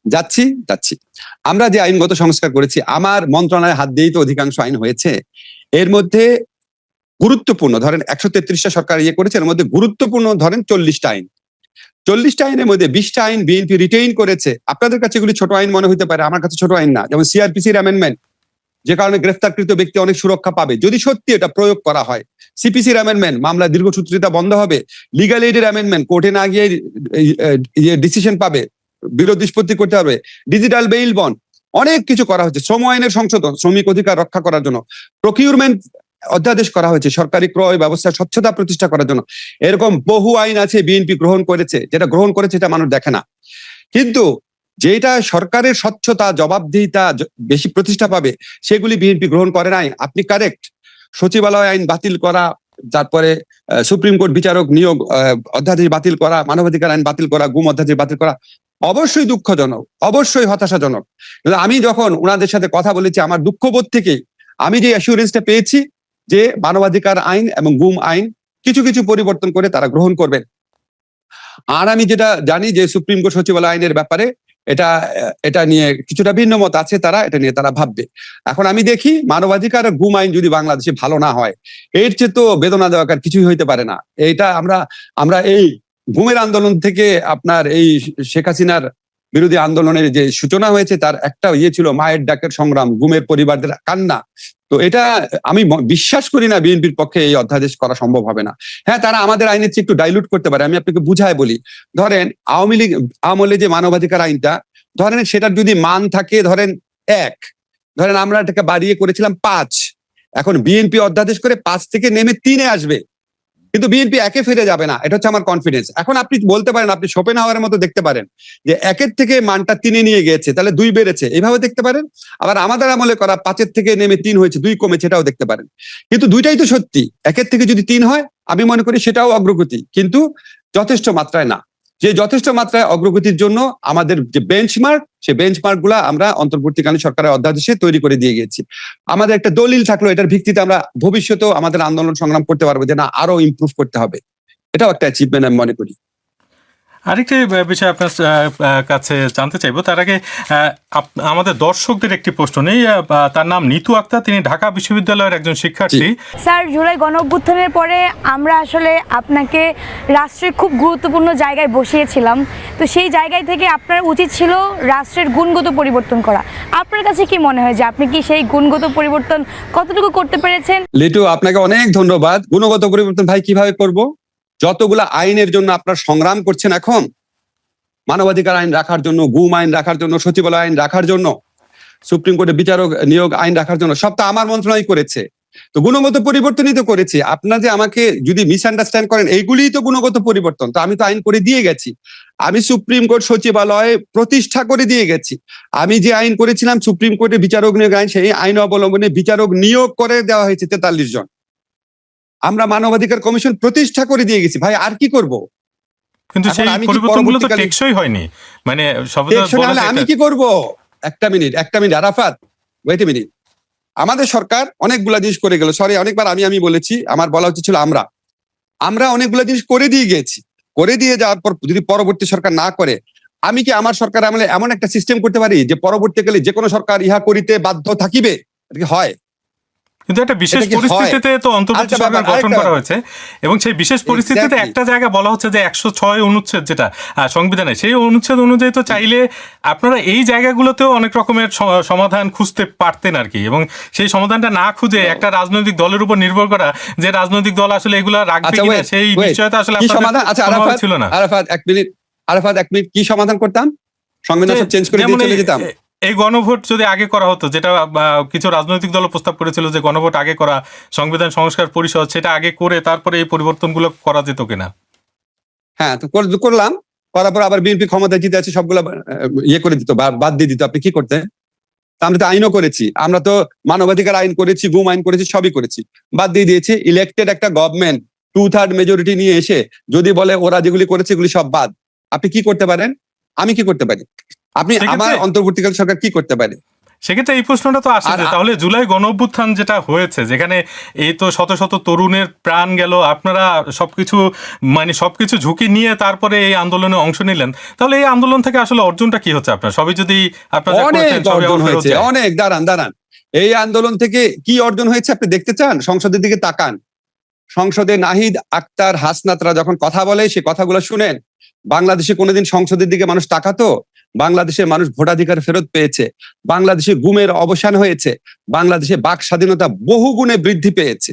যাচ্ছি আমরা যে আইনগত সংস্কার করেছি, আমার মন্ত্রণালয়ের হাত দিয়েই তো অধিকাংশ আইন হয়েছে। এর মধ্যে গুরুত্বপূর্ণ ধরেন 133টা সরকার করেছে, এর মধ্যে গুরুত্বপূর্ণ ধরেন 40টা আইন। 40টা আইনের মধ্যে 20টা আইন বিএনপি রিটেইন করেছে। আপনাদের কাছে এগুলি ছোট আইন মনে হতে পারে, আমার কাছে ছোট আইন না। যেমন সিআরপিসির অ্যামেন্ডমেন্ট, যে কারণে গ্রেফতারকৃত ব্যক্তি অনেক সুরক্ষা পাবে যদি সত্যি এটা প্রয়োগ করা হয়। সিপিসির অ্যামেন্ডমেন্ট, মামলা দীর্ঘসূত্রিতা বন্ধ হবে। লিগ্যাল এইডের অ্যামেন্ডমেন্ট, কোর্টে না গিয়ে ডিসিশন পাবে, বিরোধ নিষ্পত্তি করতে হবে। ডিজিটাল বেইল বন্ড, অনেক কিছু করা হচ্ছে। শ্রম আইনের সংশোধন, শ্রমিক অধিকার রক্ষা করার জন্য। প্রকিউরমেন্ট অধ্যাদেশ করা হয়েছে, সরকারি ক্রয় ব্যবস্থার স্বচ্ছতা প্রতিষ্ঠা করার জন্য। এরকম বহু আইন আছে বিএনপি গ্রহণ করেছে, যেটা গ্রহণ করেছে এটা মানুষ দেখে না। কিন্তু যেটা সরকারের স্বচ্ছতা জবাবদিহিতা বেশি প্রতিষ্ঠা পাবে সেগুলি বিএনপি গ্রহণ করে নাই। আপনি কারেক্ট, সচিবালয় আইন বাতিল করা, তারপরে সুপ্রিম কোর্ট বিচারক নিয়োগ অধ্যাদেশ বাতিল করা, মানবাধিকার আইন বাতিল করা, গুম অধ্যাদেশ বাতিল করা অবশ্যই দুঃখজনক, অবশ্যই হতাশাজনক। আমি যখন ওনাদের সাথে কথা বলেছি আমার দুঃখবোধ থেকে আমি যে অ্যাসুরেন্সটা পেয়েছি যে মানবাধিকার আইন এবং গুম আইন কিছু কিছু পরিবর্তন করে তারা গ্রহণ করবেন। আর আমি যেটা জানি যে সুপ্রিম কোর্ট সচিবালয় আইনের ব্যাপারে এটা এটা নিয়ে কিছুটা ভিন্ন মত আছে, তারা এটা নিয়ে তারা ভাববে। এখন আমি দেখি মানবাধিকার আর গুম আইন যদি বাংলাদেশে ভালো না হয়, এর চেয়ে তো বেদনা দেওয়ার কিছুই হইতে পারে না। এইটা আমরা এই গুমের আন্দোলন থেকে আপনার এই শেখ হাসিনার বিরোধী আন্দোলনের যে সূচনা হয়েছে, তার একটা ছিল মায়ের ডাকের সংগ্রাম, গুমের পরিবারদের কান্না। তো এটা আমি বিশ্বাস করি না বিএনপির পক্ষে এই অধ্যাদেশ করা সম্ভব হবে না। হ্যাঁ, তারা আমাদের আইনের চেয়ে একটু ডাইলুট করতে পারে। আমি আপনাকে বুঝায় বলি, ধরেন আমলে যে মানবাধিকার আইনটা, ধরেন সেটার যদি মান থাকে ধরেন 1, ধরেন আমরা এটাকে বাড়িয়ে করেছিলাম 5, এখন বিএনপি অধ্যাদেশ করে 5 থেকে নেমে 3-এ আসবে, কিন্তু বিএনপি 1-এ ফিরে যাবে না। এটা হচ্ছে আমার কনফিডেন্স। এখন আপনি বলতে পারেন, আপনি শোপেনহাওয়ারের মতো দেখতে পারেন যে 1-এর থেকে মানটা 3-এ নিয়ে গিয়েছে, তাহলে 2 বেড়েছে, এইভাবে দেখতে পারেন। আবার আমাদের আমলে করা 5-এর থেকে নেমে 3 হয়েছে, 2 কমেছে, এটাও দেখতে পারেন। কিন্তু দুইটাই তো সত্যি। 1-এর থেকে যদি 3 হয়, আমি মনে করি সেটাও অগ্রগতি, কিন্তু যথেষ্ট মাত্রায় না। যে যথেষ্ট মাত্রায় অগ্রগতির জন্য আমাদের যে বেঞ্চমার্ক, সেই বেঞ্চমার্ক গুলা আমরা অন্তর্বর্তীকালীন সরকারের অধ্যাদেশে তৈরি করে দিয়ে গেছি। আমাদের একটা দলিল থাকলো, এটার ভিত্তিতে আমরা ভবিষ্যতেও আমাদের আন্দোলন সংগ্রাম করতে পারবো, যে না আরো ইমপ্রুভ করতে হবে। এটাও একটা অ্যাচিভমেন্ট আমি মনে করি। আরেকটি বিষয় আপনার কাছে জানতে চাইবো, তার আগে আমাদের দর্শকদের একটি প্রশ্ন নেই। তার নাম নিতু আক্তার, তিনি ঢাকা বিশ্ববিদ্যালয়ের একজন শিক্ষার্থী। স্যার, জুলাই গণঅভ্যুত্থানের পরে আমরা আসলে আপনাকে রাষ্ট্রের খুব গুরুত্বপূর্ণ জায়গায় বসিয়েছিলাম, তো সেই জায়গায় থেকে আপনার উচিত ছিল রাষ্ট্রের গুণগত পরিবর্তন করা। আপনার কাছে কি মনে হয় যে আপনি কি সেই গুণগত পরিবর্তন কতটুকু করতে পেরেছেন? লিটু, আপনাকে অনেক ধন্যবাদ। গুণগত পরিবর্তন ভাই কিভাবে করব? যতগুলা আইনের জন্য আপনারা সংগ্রাম করছেন এখন, মানবাধিকার আইন রাখার জন্য, গুম আইন রাখার জন্য, সচিবালয় আইন রাখার জন্য, সুপ্রিম কোর্টে বিচারক নিয়োগ আইন রাখার জন্য, সব তো আমার মন্ত্রণালয় করেছে। তো গুণগত পরিবর্তনই তো করেছি। আপনারা যে আমাকে যদি মিসআন্ডারস্ট্যান্ড করেন, এইগুলিই তো গুণগত পরিবর্তন। তো আমি তো আইন করে দিয়ে গেছি। আমি সুপ্রিম কোর্ট সচিবালয় প্রতিষ্ঠা করে দিয়ে গেছি। আমি যে আইন করেছিলাম সুপ্রিম কোর্টে বিচারক নিয়োগ আইন, সেই আইন অবলম্বনে বিচারক নিয়োগ করে দেওয়া হয়েছে 43 জন। আমরা মানবাধিকার কমিশন প্রতিষ্ঠা করে দিয়ে গেছি। ভাই আর কি করব? কিন্তু সেই পরিবর্তনগুলো তো টেকসই হয়নি। মানে আমি কি করব? একটা minute Arafat, wait a minute. আমাদের সরকার অনেকগুলা জিনিস করে গেল। সরি, অনেকবার আমি বলেছি, আমার বলা উচিত ছিল আমরা অনেকগুলা জিনিস করে দিয়ে গেছি। করে দিয়ে যাওয়ার পর যদি পরবর্তী সরকার না করে, আমি কি আমার সরকার আমলে এমন একটা সিস্টেম করতে পারি যে পরবর্তীকালে যে কোনো সরকার ইহা করিতে বাধ্য থাকিবে? এটা কি হয়? কিন্তু একটা বিশেষ পরিস্থিতিতে তো অন্তর্বর্তী সরকার গঠন করা হয়েছে, এবং সেই বিশেষ পরিস্থিতিতে একটা জায়গা বলা হচ্ছে যে 106 অনুচ্ছেদ যেটা সংবিধানে, সেই অনুচ্ছেদ অনুযায়ী তো চাইলে আপনারা এই জায়গাগুলোতেও অনেক রকমের সমাধান খুঁজতে পারতেন আর কি, এবং সেই সমাধানটা না খুঁজে একটা রাজনৈতিক দলের উপর নির্ভর করা যে রাজনৈতিক দল আসলে এগুলা রাখবে কিনা, সেই বিষয়টা আসলে আপনাদের ছিল না। আরাফাত এক মিনিট, কি সমাধান করতাম? সংবিধান চেঞ্জ করে দিয়ে চলে যেতাম? এই গণভোট যদি আগে করা হতো, যেটা কিছু রাজনৈতিক দল প্রস্তাব করেছিল যে গণভোট আগে করা, সংবিধান সংস্কার পরিষদ, সেটা আগে করে তারপরে এই পরিবর্তনগুলো করা যেত কিনা? হ্যাঁ, তো করলাম। করার পর আবার বিএনপি ক্ষমতায় জিতে আছে, সবগুলো ইয়ে করে দিত, বাদ দিয়ে দিত। আপনি কি করতেন? আমরা তো আইনও করেছি, আমরা তো মানবাধিকার আইন করেছি, গুম আইন করেছি, সবই করেছি, বাদ দিয়ে দিয়েছি। ইলেক্টেড একটা গভর্নমেন্ট 2/3 মেজরিটি নিয়ে এসে যদি বলে ওরা যেগুলি করেছে এগুলি সব বাদ, আপনি কি করতে পারেন? আমি কি করতে পারি? আপনি আমার অন্তর্বর্তীকালীন সরকার কি করতে পারে? সেক্ষেত্রে এই প্রশ্নটা তো আসে, তাহলে জুলাই গণঅভ্যুত্থান যেটা হয়েছে, যেখানে এই তো শত শত তরুণের প্রাণ গেল, আপনারা সবকিছু ঝুঁকি নিয়ে তারপরে এই আন্দোলনে অংশ নিলেন, তাহলে এই আন্দোলন থেকে আসলে অর্জনটা কি হচ্ছে আপনার? সবই যদি অনেক দাঁড়ান, এই আন্দোলন থেকে কি অর্জন হয়েছে আপনি দেখতে চান? সংসদের দিকে তাকান। সংসদে নাহিদ আক্তার, হাসনাতরা যখন কথা বলে, সে কথাগুলো শুনেন। বাংলাদেশে কোনোদিন সংসদের দিকে মানুষ তাকাতো? বাংলাদেশের মানুষ ভোটাধিকার ফেরত পেয়েছে, বাংলাদেশে গুমের অবসান হয়েছে, বাংলাদেশে বাক স্বাধীনতা বহুগুণে বৃদ্ধি পেয়েছে,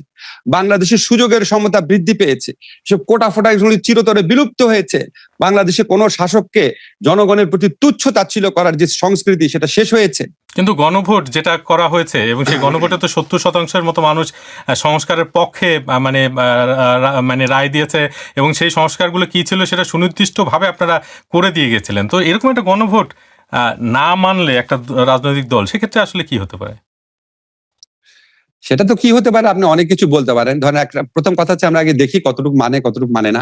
বাংলাদেশের সুযোগের সমতা বৃদ্ধি পেয়েছে, সব কোটা ফোটাগুলি চিরতরে বিলুপ্ত হয়েছে। বাংলাদেশে কোনো শাসককে জনগণের প্রতি তুচ্ছ তাচ্ছিল্য করার যে সংস্কৃতি, সেটা শেষ হয়েছে। কিন্তু গণভোট যেটা করা হয়েছে, এবং সেই গণভোটে তো 70% মতো মানুষ সংস্কারের পক্ষে মানে রায় দিয়েছে, এবং সেই সংস্কারগুলো কি ছিল সেটা সুনির্দিষ্টভাবে আপনারা করে দিয়ে গেছিলেন। তো এরকম একটা গণভোট না মানলে একটা রাজনৈতিক দল, সেক্ষেত্রে আসলে কি হতে পারে? সেটা তো কি হতে পারে, আপনি অনেক কিছু বলতে পারেন। ধরেন প্রথম কথা হচ্ছে আমরা আগে দেখি কতটুকু মানে না।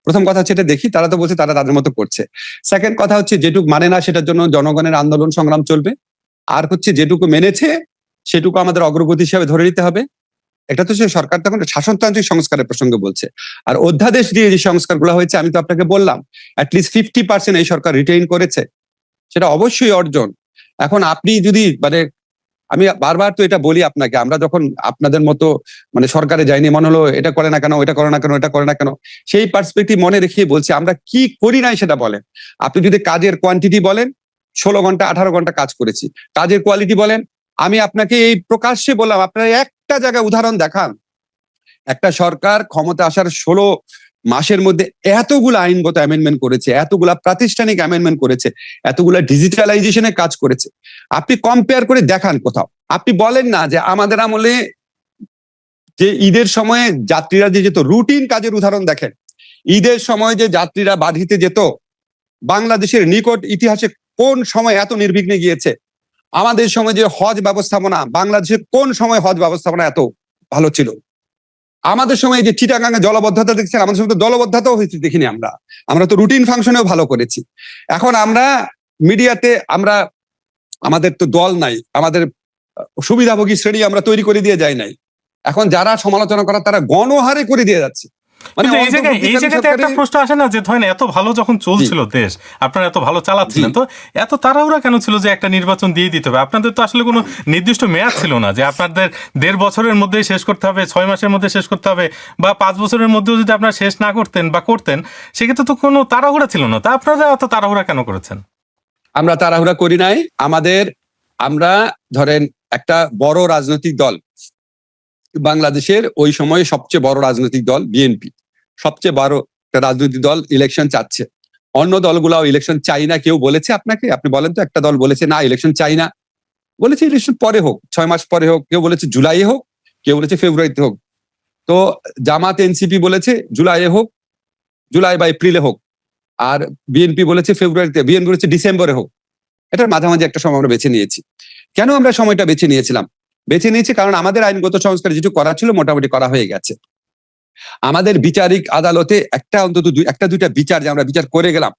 প্রথম কথা হচ্ছে এটা দেখি, তারা তো বলছে তারা তাদের মতো করছে। সেকেন্ড কথা হচ্ছে যেটুকু মানে না সেটার জন্য জনগণের আন্দোলন সংগ্রাম চলবে। আর হচ্ছে যেটুকু মেনেছে সেটুকু আমাদের অগ্রগতি হিসাবে ধরে নিতে হবে। এটা তো সরকার তখন শাসনতান্ত্রিক সংস্কারের প্রসঙ্গে বলছে। আর অধ্যাদেশ দিয়ে যে সংস্কারগুলো হয়েছে, আমি তো আপনাকে বললাম অ্যাটলিস্ট 50% এই সরকার রিটেইন করেছে। সেটা অবশ্যই অর্জন। এখন আপনি যদি মানে আমি বারবার তো এটা বলি আপনাকে, আমরা যখন আপনাদের মতো মানে সরকারে যাইনি, মনে হলো এটা করে না কেন, এটা করে না কেন, এটা করে না কেন, সেই পার্সপেক্টিভ মনে রেখে বলছি আমরা কি করি নাই সেটা বলেন। আপনি যদি কাজের কোয়ান্টিটি বলেন, 16 ঘন্টা 18 ঘন্টা কাজ করেছি। কাজের কোয়ালিটি বলেন, আমি আপনাকে এই প্রকাশ্যে বললাম, আপনার একটা জায়গায় উদাহরণ দেখান একটা সরকার ক্ষমতা আসার 16 মাসের মধ্যে এতগুলো আইনগত অ্যামেন্ডমেন্ট করেছে, এতগুলা প্রাতিষ্ঠানিক অ্যামেন্ডমেন্ট করেছে, এতগুলা ডিজিটালাইজেশনে কাজ করেছে। আপনি কম্পেয়ার করে দেখান কোথাও। আপনি বলেন না যে আমাদের আমলে যে ঈদের সময়ে যাত্রীরা যে যেত, রুটিন কাজের উদাহরণ দেখেন। ঈদের সময় যে যাত্রীরা বাধিতে যেত, বাংলাদেশের নিকট ইতিহাসে কোন সময় এত নির্বিঘ্নে গিয়েছে? আমাদের সময় যে হজ ব্যবস্থাপনা, বাংলাদেশের কোন সময় হজ ব্যবস্থাপনা এত ভালো ছিল? আমাদের সময় যে চিটাগাঙ্গে জলবদ্ধতা দেখছেন, আমাদের সময় তো জলবদ্ধতাও হয়েছে দেখিনি আমরা। আমরা তো রুটিন ফাংশনেও ভালো করেছি। এখন আমরা মিডিয়াতে আমরা আমাদের তো দল নাই, আমাদের সুবিধাভোগী শ্রেণী আমরা তৈরি করে দিয়ে যাই নাই। এখন যারা সমালোচনা করা তারা গণহারে করে দিয়ে যাচ্ছে। মানে কিন্তু এই জায়গাতে একটা প্রশ্ন আসে না যে ধরেন এত ভালো যখন চলছিল দেশ, আপনারা এত ভালো চালাচ্ছিলেন, তো এত তাড়াহুড়া কেন ছিল যে একটা নির্বাচন দিয়ে দিতে হবে? আপনাদের তো আসলে কোনো নির্দিষ্ট মেয়াদ ছিল না যে আপনাদের 1.5 বছরের মধ্যেই শেষ করতে হবে, 6 মাসের মধ্যে শেষ করতে হবে, বা 5 বছরের মধ্যেও যদি আপনারা শেষ না করতেন বা করতেন, সেক্ষেত্রে তো কোনো তাড়াহুড়া ছিল না। তা আপনারা এত তাড়াহুড়া কেন করেছেন? আমরা তাড়াহুড়া করি নাই। আমরা ধরেন একটা বড় রাজনৈতিক দল, বাংলাদেশের ওই সময়ে সবচেয়ে বড় রাজনৈতিক দল বিএনপি, সবচেয়ে বড় একটা রাজনৈতিক দল ইলেকশন চাচ্ছে। অন্য দলগুলাও ইলেকশন চাই না কেউ বলেছে আপনাকে? আপনি বলেন তো একটা দল বলেছে না ইলেকশন চাই না? বলেছে ইলেকশন পরে হোক, 6 মাস পরে হোক। কেউ বলেছে জুলাই হোক, কেউ বলেছে ফেব্রুয়ারিতে হোক। তো জামাত এনসিপি বলেছে জুলাইয়ে হোক, জুলাই বা এপ্রিলে হোক। আর বিএনপি বলেছে ফেব্রুয়ারিতে, বিএনপি বলেছে ডিসেম্বরে হোক। এটার মাঝামাঝি একটা সময় আমরা বেছে নিয়েছি। কেন আমরা সময়টা বেছে নিয়েছিলাম? বেছে নিয়েছি কারণ আমাদের আইনগত সংস্কার যেটুকু করা ছিল মোটামুটি করা হয়ে গেছে। আমাদের বিচারিক আদালতে অন্তত একটা দুইটা বিচার যে আমরা বিচার করে গেলাম,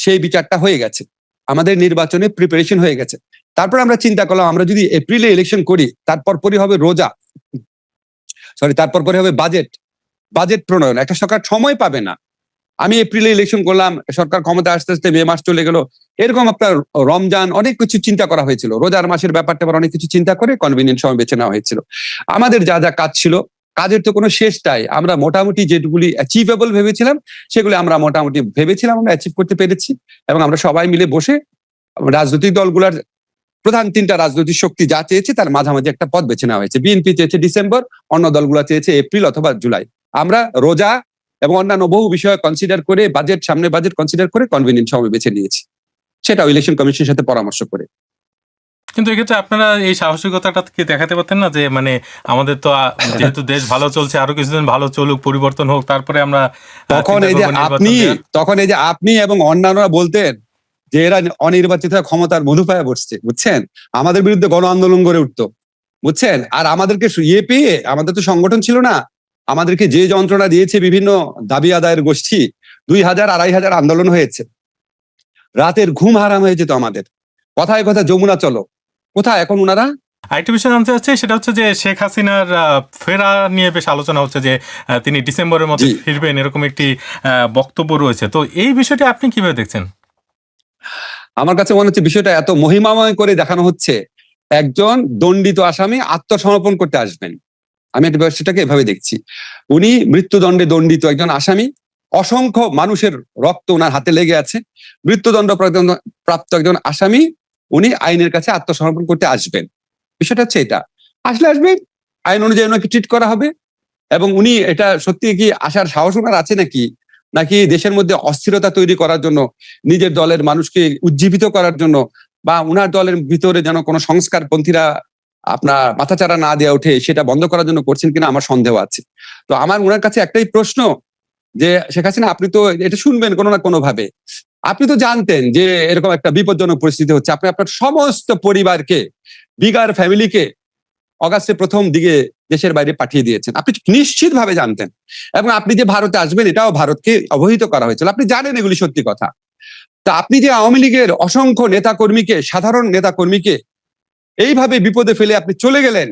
সেই বিচারটা হয়ে গেছে। আমাদের নির্বাচনে প্রিপারেশন হয়ে গেছে। তারপর আমরা চিন্তা করলাম আমরা যদি এপ্রিলে ইলেকশন করি, তারপর পরই হবে তারপর পরে হবে বাজেট প্রণয়ন। একটা সরকার সময় পাবে না। আমি এপ্রিলে ইলেকশন করলাম, সরকার ক্ষমতা আসতে আসতে মে মাস চলে গেল। এরকম আপনার রমজান অনেক কিছু চিন্তা করা হয়েছিল, রোজার মাসের ব্যাপারটা অনেক কিছু চিন্তা করে কনভিনিয়েন্ট সময় বেছে নেওয়া হয়েছিল। আমাদের যা যা কাজ ছিল, কাজের তো কোনো শেষ নাই। আমরা মোটামুটি যেগুলি অ্যাচিভেবল ভেবেছিলাম সেগুলি আমরা মোটামুটি ভেবেছিলাম, আমরা অ্যাচিভ করতে পেরেছি। এবং আমরা সবাই মিলে বসে রাজনৈতিক দলগুলোর প্রধান 3টা রাজনৈতিক শক্তি যা চেয়েছে তার মাঝামাঝি একটা পথ বেছে নেওয়া হয়েছে। বিএনপি চেয়েছে ডিসেম্বর, অন্য দলগুলো চেয়েছে এপ্রিল অথবা জুলাই। আমরা রোজা এবং অন্যান্য বহু বিষয় কনসিডার করে বাজেট কনসিডার করে কনভিনিয়েন্ট সময় বেছে নিয়েছি, সেটা ইলেকশন কমিশনের সাথে পরামর্শ করে। কিন্তু এক্ষেত্রে আপনারা এই সাহসিকতাটা কি দেখাতে পারতেন না যে মানে আমাদের তো যেহেতু দেশ ভালো চলছে, আরো কিছুদিন ভালো চলুক, পরিবর্তন হোক, তারপরে আমরা তখন এই যে আপনি এবং অন্যান্যরা বলতেন যে এরা অনির্বাচিত ক্ষমতার মধুপায়ে বসছে, বুঝছেন? আমাদের বিরুদ্ধে গণ আন্দোলন গড়ে উঠতো, বুঝছেন? আর আমাদেরকে পেয়ে, আমাদের তো সংগঠন ছিল না, আমাদেরকে যে যন্ত্রণা দিয়েছে বিভিন্ন দাবি আদায়ের গোষ্ঠী, 2000 2500 আন্দোলন হয়েছে, রাতের ঘুম হারাম হয়ে যেত আমাদের। কথায় কথা যমুনা চলো, কোথায় এখন ওনারা? আরেকটা বিষয় জানতে চাচ্ছি, সেটা হচ্ছে যে শেখ হাসিনার ফেরা নিয়ে বেশ আলোচনা হচ্ছে যে তিনি ডিসেম্বরের মধ্যে ফিরবেন, এরকম একটি বক্তব্য রয়েছে। তো এই বিষয়টি আপনি কিভাবে দেখছেন? আমার কাছে মনে হচ্ছে বিষয়টা এত মহিমাময় করে দেখানো হচ্ছে, একজন দণ্ডিত আসামি আত্মসমর্পণ করতে আসবেন। আমি একটা বিষয়টাকে এভাবে দেখছি, উনি মৃত্যুদণ্ডে দণ্ডিত একজন আসামি, অসংখ্য মানুষের রক্ত ওনার হাতে লেগে আছে, মৃত্যুদণ্ড প্রাপ্ত একজন আসামি, উনি আইনের কাছে আত্মসমর্পণ করতে আসবেন। বিষয়টা হচ্ছে এটা, আসবেন, আইন অনুযায়ী ওনাকে ট্রিট করা হবে। এবং উনি এটা সত্যি কি আসার সাহস ওনার আছে নাকি দেশের মধ্যে অস্থিরতা তৈরি করার জন্য, নিজের দলের মানুষকে উজ্জীবিত করার জন্য, বা উনার দলের ভিতরে যেন কোনো সংস্কারপন্থীরা আপনার মাথাচাড়া না দেওয়া ওঠে সেটা বন্ধ করার জন্য করছেন কিনা আমার সন্দেহ আছে। তো আমার ওনার কাছে একটাই প্রশ্ন যে শেখ হাসিনা, আপনি তো এটা শুনবেন কোনো না কোনো ভাবে, আপনি তো জানতেন যে এরকম একটা বিপজ্জনক পরিস্থিতি হচ্ছে, আপনি আপনার সমস্ত পরিবারকে, বিগার ফ্যামিলিকে অগাস্টের প্রথম দিকে দেশের বাইরে পাঠিয়ে দিয়েছেন, আপনি নিশ্চিত ভাবে জানতেন। এবং আপনি যে ভারতে আসবেন এটাও ভারতকে অবহিত করা হয়েছিল, আপনি জানেন এগুলি সত্যি কথা। তা আপনি যে আওয়ামী লীগের অসংখ্য নেতাকর্মীকে, সাধারণ নেতাকর্মীকে এইভাবে বিপদে ফেলে আপনি চলে গেলেন,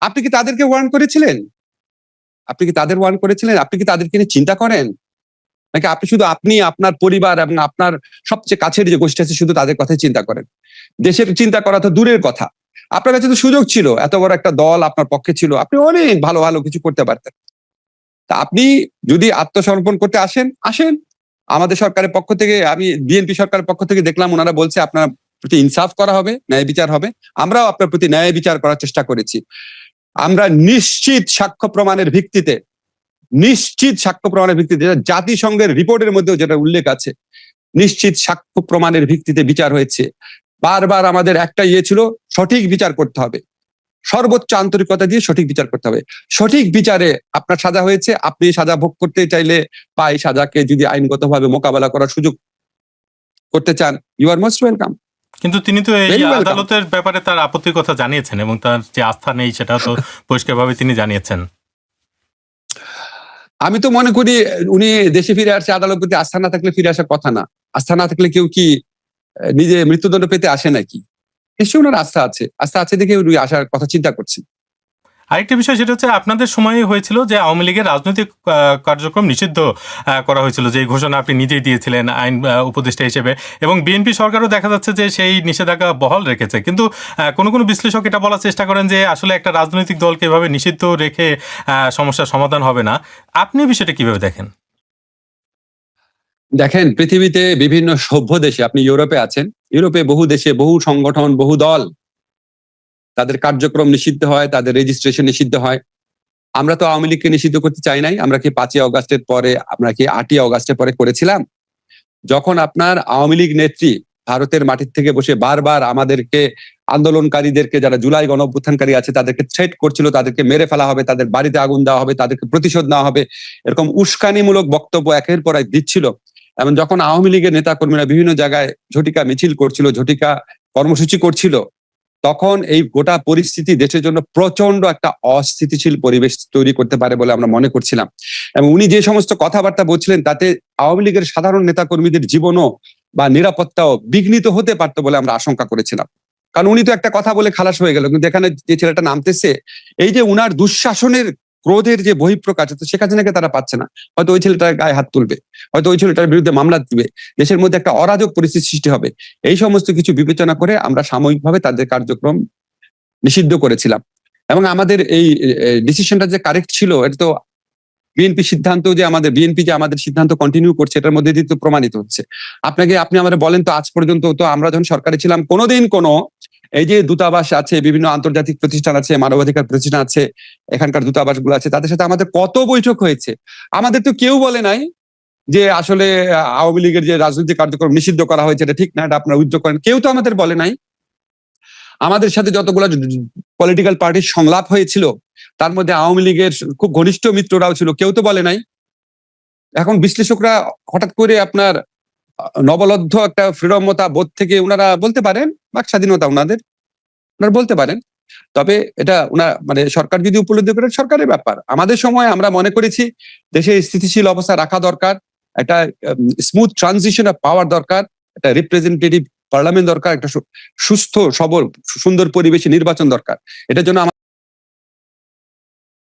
আপনি কি তাদেরকে ওয়ার্ন করেছিলেন? আপনি কি তাদের ওয়ার্ন করেছিলেন? আপনি কি তাদেরকে নিয়ে চিন্তা করেন? নাকি আপনি শুধু আপনার পরিবার এবং আপনার সবচেয়ে কাছের যে গোষ্ঠী আছে শুধু তাদের কথাই চিন্তা করেন? দেশের চিন্তা করা তো দূরের কথা, আপনার কাছে তো সুযোগ ছিল, এত বড় একটা দল আপনার পক্ষে ছিল, আপনি অনেক ভালো ভালো কিছু করতে পারতেন। তা আপনি যদি আত্মসমর্পণ করতে আসেন। আমাদের সরকারের পক্ষ থেকে, আমি বিএনপি সরকারের পক্ষ থেকে দেখলাম ওনারা বলছে আপনার প্রতি ইনসাফ করা হবে, ন্যায় বিচার হবে। আমরাও আপনার প্রতি ন্যায় বিচার করার চেষ্টা করেছি। আমরা নিশ্চিত সাক্ষ্য প্রমাণের ভিত্তিতে জাতিসংঘের রিপোর্টের মধ্যেও যেটা উল্লেখ আছে, নিশ্চিত সাক্ষ্য প্রমাণের ভিত্তিতে বিচার হয়েছে। বারবার আমাদের একটা ছিল, সঠিক বিচার করতে হবে, সর্বোচ্চ আন্তরিকতা দিয়ে সঠিক বিচার করতে হবে। সঠিক বিচারে আপনার সাজা হয়েছে, আপনি সাজা ভোগ করতে চাইলে বা এই সাজাকে যদি আইনগতভাবে মোকাবেলা করার সুযোগ করতে চান, ইউ আর মোস্ট ওয়েলকাম। কিন্তু তিনি তো এই Very welcome. আদালতের ব্যাপারে তার আপত্তির কথা জানিয়েছেন এবং তার যে আস্থা নেই সেটা তো পরিষ্কারভাবে তিনি জানিয়েছেন। আমি তো মনে করি উনি দেশে ফিরে আসছে, আদালত প্রতি আস্থা না থাকলে ফিরে আসার কথা না। আস্থা না থাকলে কেউ কি নিজে মৃত্যুদণ্ড পেতে আসে নাকি? নিশ্চয়ই ওনার আস্থা আছে দেখে উনি আসার কথা চিন্তা করছেন। আরেকটা বিষয় সেটা হচ্ছে আপনাদের সময়ে হয়েছিল যে আওয়ামী লীগের রাজনৈতিক কার্যক্রম নিষিদ্ধ করা হয়েছিল, যে ঘোষণা আপনি নিজেই দিয়েছিলেন আইন উপদেষ্টা হিসেবে, এবং বিএনপি সরকারও দেখা যাচ্ছে যে সেই নিষেধাজ্ঞা বহাল রেখেছে। কিন্তু কোনো বিশ্লেষক এটা বলার চেষ্টা করেন যে আসলে একটা রাজনৈতিক দলকে এভাবে নিষিদ্ধ রেখে সমস্যার সমাধান হবে না। আপনি বিষয়টা কিভাবে দেখেন? দেখেন, পৃথিবীতে বিভিন্ন সভ্য দেশে, আপনি ইউরোপে আছেন, ইউরোপে বহু দেশে বহু সংগঠন, বহু দল, তাদের কার্যক্রম নিষিদ্ধ হয়, তাদের রেজিস্ট্রেশন নিষিদ্ধ হয়। আমরা তো আওয়ামী লীগকে নিষিদ্ধ করতে চাই নাই। আমরা কি 5ই অগাস্টের পরে, আমরা কি 8ই অগাস্টের পরে করেছিলাম? যখন আপনার আওয়ামী লীগ নেত্রী ভারতের মাটির থেকে বসে বারবার আমাদেরকে, আন্দোলনকারীদেরকে, যারা জুলাই গণ অভ্যুত্থানকারী আছে তাদেরকে থ্রেট করছিল, তাদেরকে মেরে ফেলা হবে, তাদের বাড়িতে আগুন দেওয়া হবে, তাদেরকে প্রতিশোধ নেওয়া হবে, এরকম উস্কানিমূলক বক্তব্য একের পর এক দিচ্ছিল। এবং যখন আওয়ামী লীগের নেতাকর্মীরা বিভিন্ন জায়গায় ঝটিকা মিছিল করছিল, ঝটিকা কর্মসূচি করছিল, তখন এই গোটা পরিস্থিতি দেশের জন্য প্রচন্ড একটা অস্থিতিশীল পরিবেশ তৈরি করতে পারে বলে আমরা মনে করছিলাম। এবং উনি যে সমস্ত কথাবার্তা বলছিলেন তাতে আওয়ামী লীগের সাধারণ নেতাকর্মীদের জীবনও বা নিরাপত্তাও বিঘ্নিত হতে পারতো বলে আমরা আশঙ্কা করেছিলাম। কারণ উনি তো একটা কথা বলে খালাস হয়ে গেল, কিন্তু এখানে যে ছেলেটা নামতেছে, এই যে উনার দুঃশাসনের ক্রোধের যে বহিঃপ্রকাশ, তো শেখ হাসিনাকে তারা পাচ্ছে না। হয়তো ওই ছেলেটার গায়ে হাত তুলবে, হয়তো ওই ছেলেটার বিরুদ্ধে মামলা দিবে, দেশের মধ্যে একটা অরাজক পরিস্থিতি সৃষ্টি হবে। এই সমস্ত কিছু বিবেচনা করে আমরা সাময়িকভাবে তাদের কার্যক্রম নিষিদ্ধ করেছিলাম। এবং আমাদের এই ডিসিশনটা যে কারেক্ট ছিল, এটা তো বিএনপি সিদ্ধান্ত, যে আমাদের সিদ্ধান্ত কন্টিনিউ করছে, এটার মধ্যে দিয়ে তো প্রমাণিত হচ্ছে। আপনি আমাদের বলেন তো, আজ পর্যন্ত তো আমরা যখন সরকারে ছিলাম কোনোদিন এই যে দূতাবাস আছে, বিভিন্ন আন্তর্জাতিক প্রতিষ্ঠান আছে, মানবাধিকার প্রতিষ্ঠান আছে, এখানকার দূতাবাস গুলো আছে, তাদের সাথে আমাদের কত বৈঠক হয়েছে। আমাদের তো কেউ বলে নাই যে আসলে আওয়ামী লীগের যে রাজনৈতিক কার্যক্রম নিষিদ্ধ করা হয়েছে এটা ঠিক না, এটা আপনারা উদ্যোগ করেন, কেউ তো আমাদের বলে নাই। আমাদের সাথে যতগুলো পলিটিক্যাল পার্টির সংলাপ হয়েছিল তার মধ্যে আওয়ামী লীগের খুব ঘনিষ্ঠ মিত্ররাও ছিল, কেউ তো বলে নাই। এখন বিশ্লেষকরা হঠাৎ করে আপনার নবলব্ধ একটা ফ্রিডমতা বোধ থেকে ওনারা বলতে পারেন, বাক স্বাধীনতা ওনারা বলতে পারেন। তবে এটা মানে সরকার যদি উপলব্ধি করেন, সরকারের ব্যাপার। আমাদের সময় আমরা মনে করেছি দেশে স্থিতিশীল অবস্থা রাখা দরকার, একটা স্মুথ ট্রানজিশন অফ পাওয়ার দরকার, একটা রিপ্রেজেন্টেটিভ পার্লামেন্ট দরকার, একটা সুস্থ সবল সুন্দর পরিবেশে নির্বাচন দরকার। এটার জন্য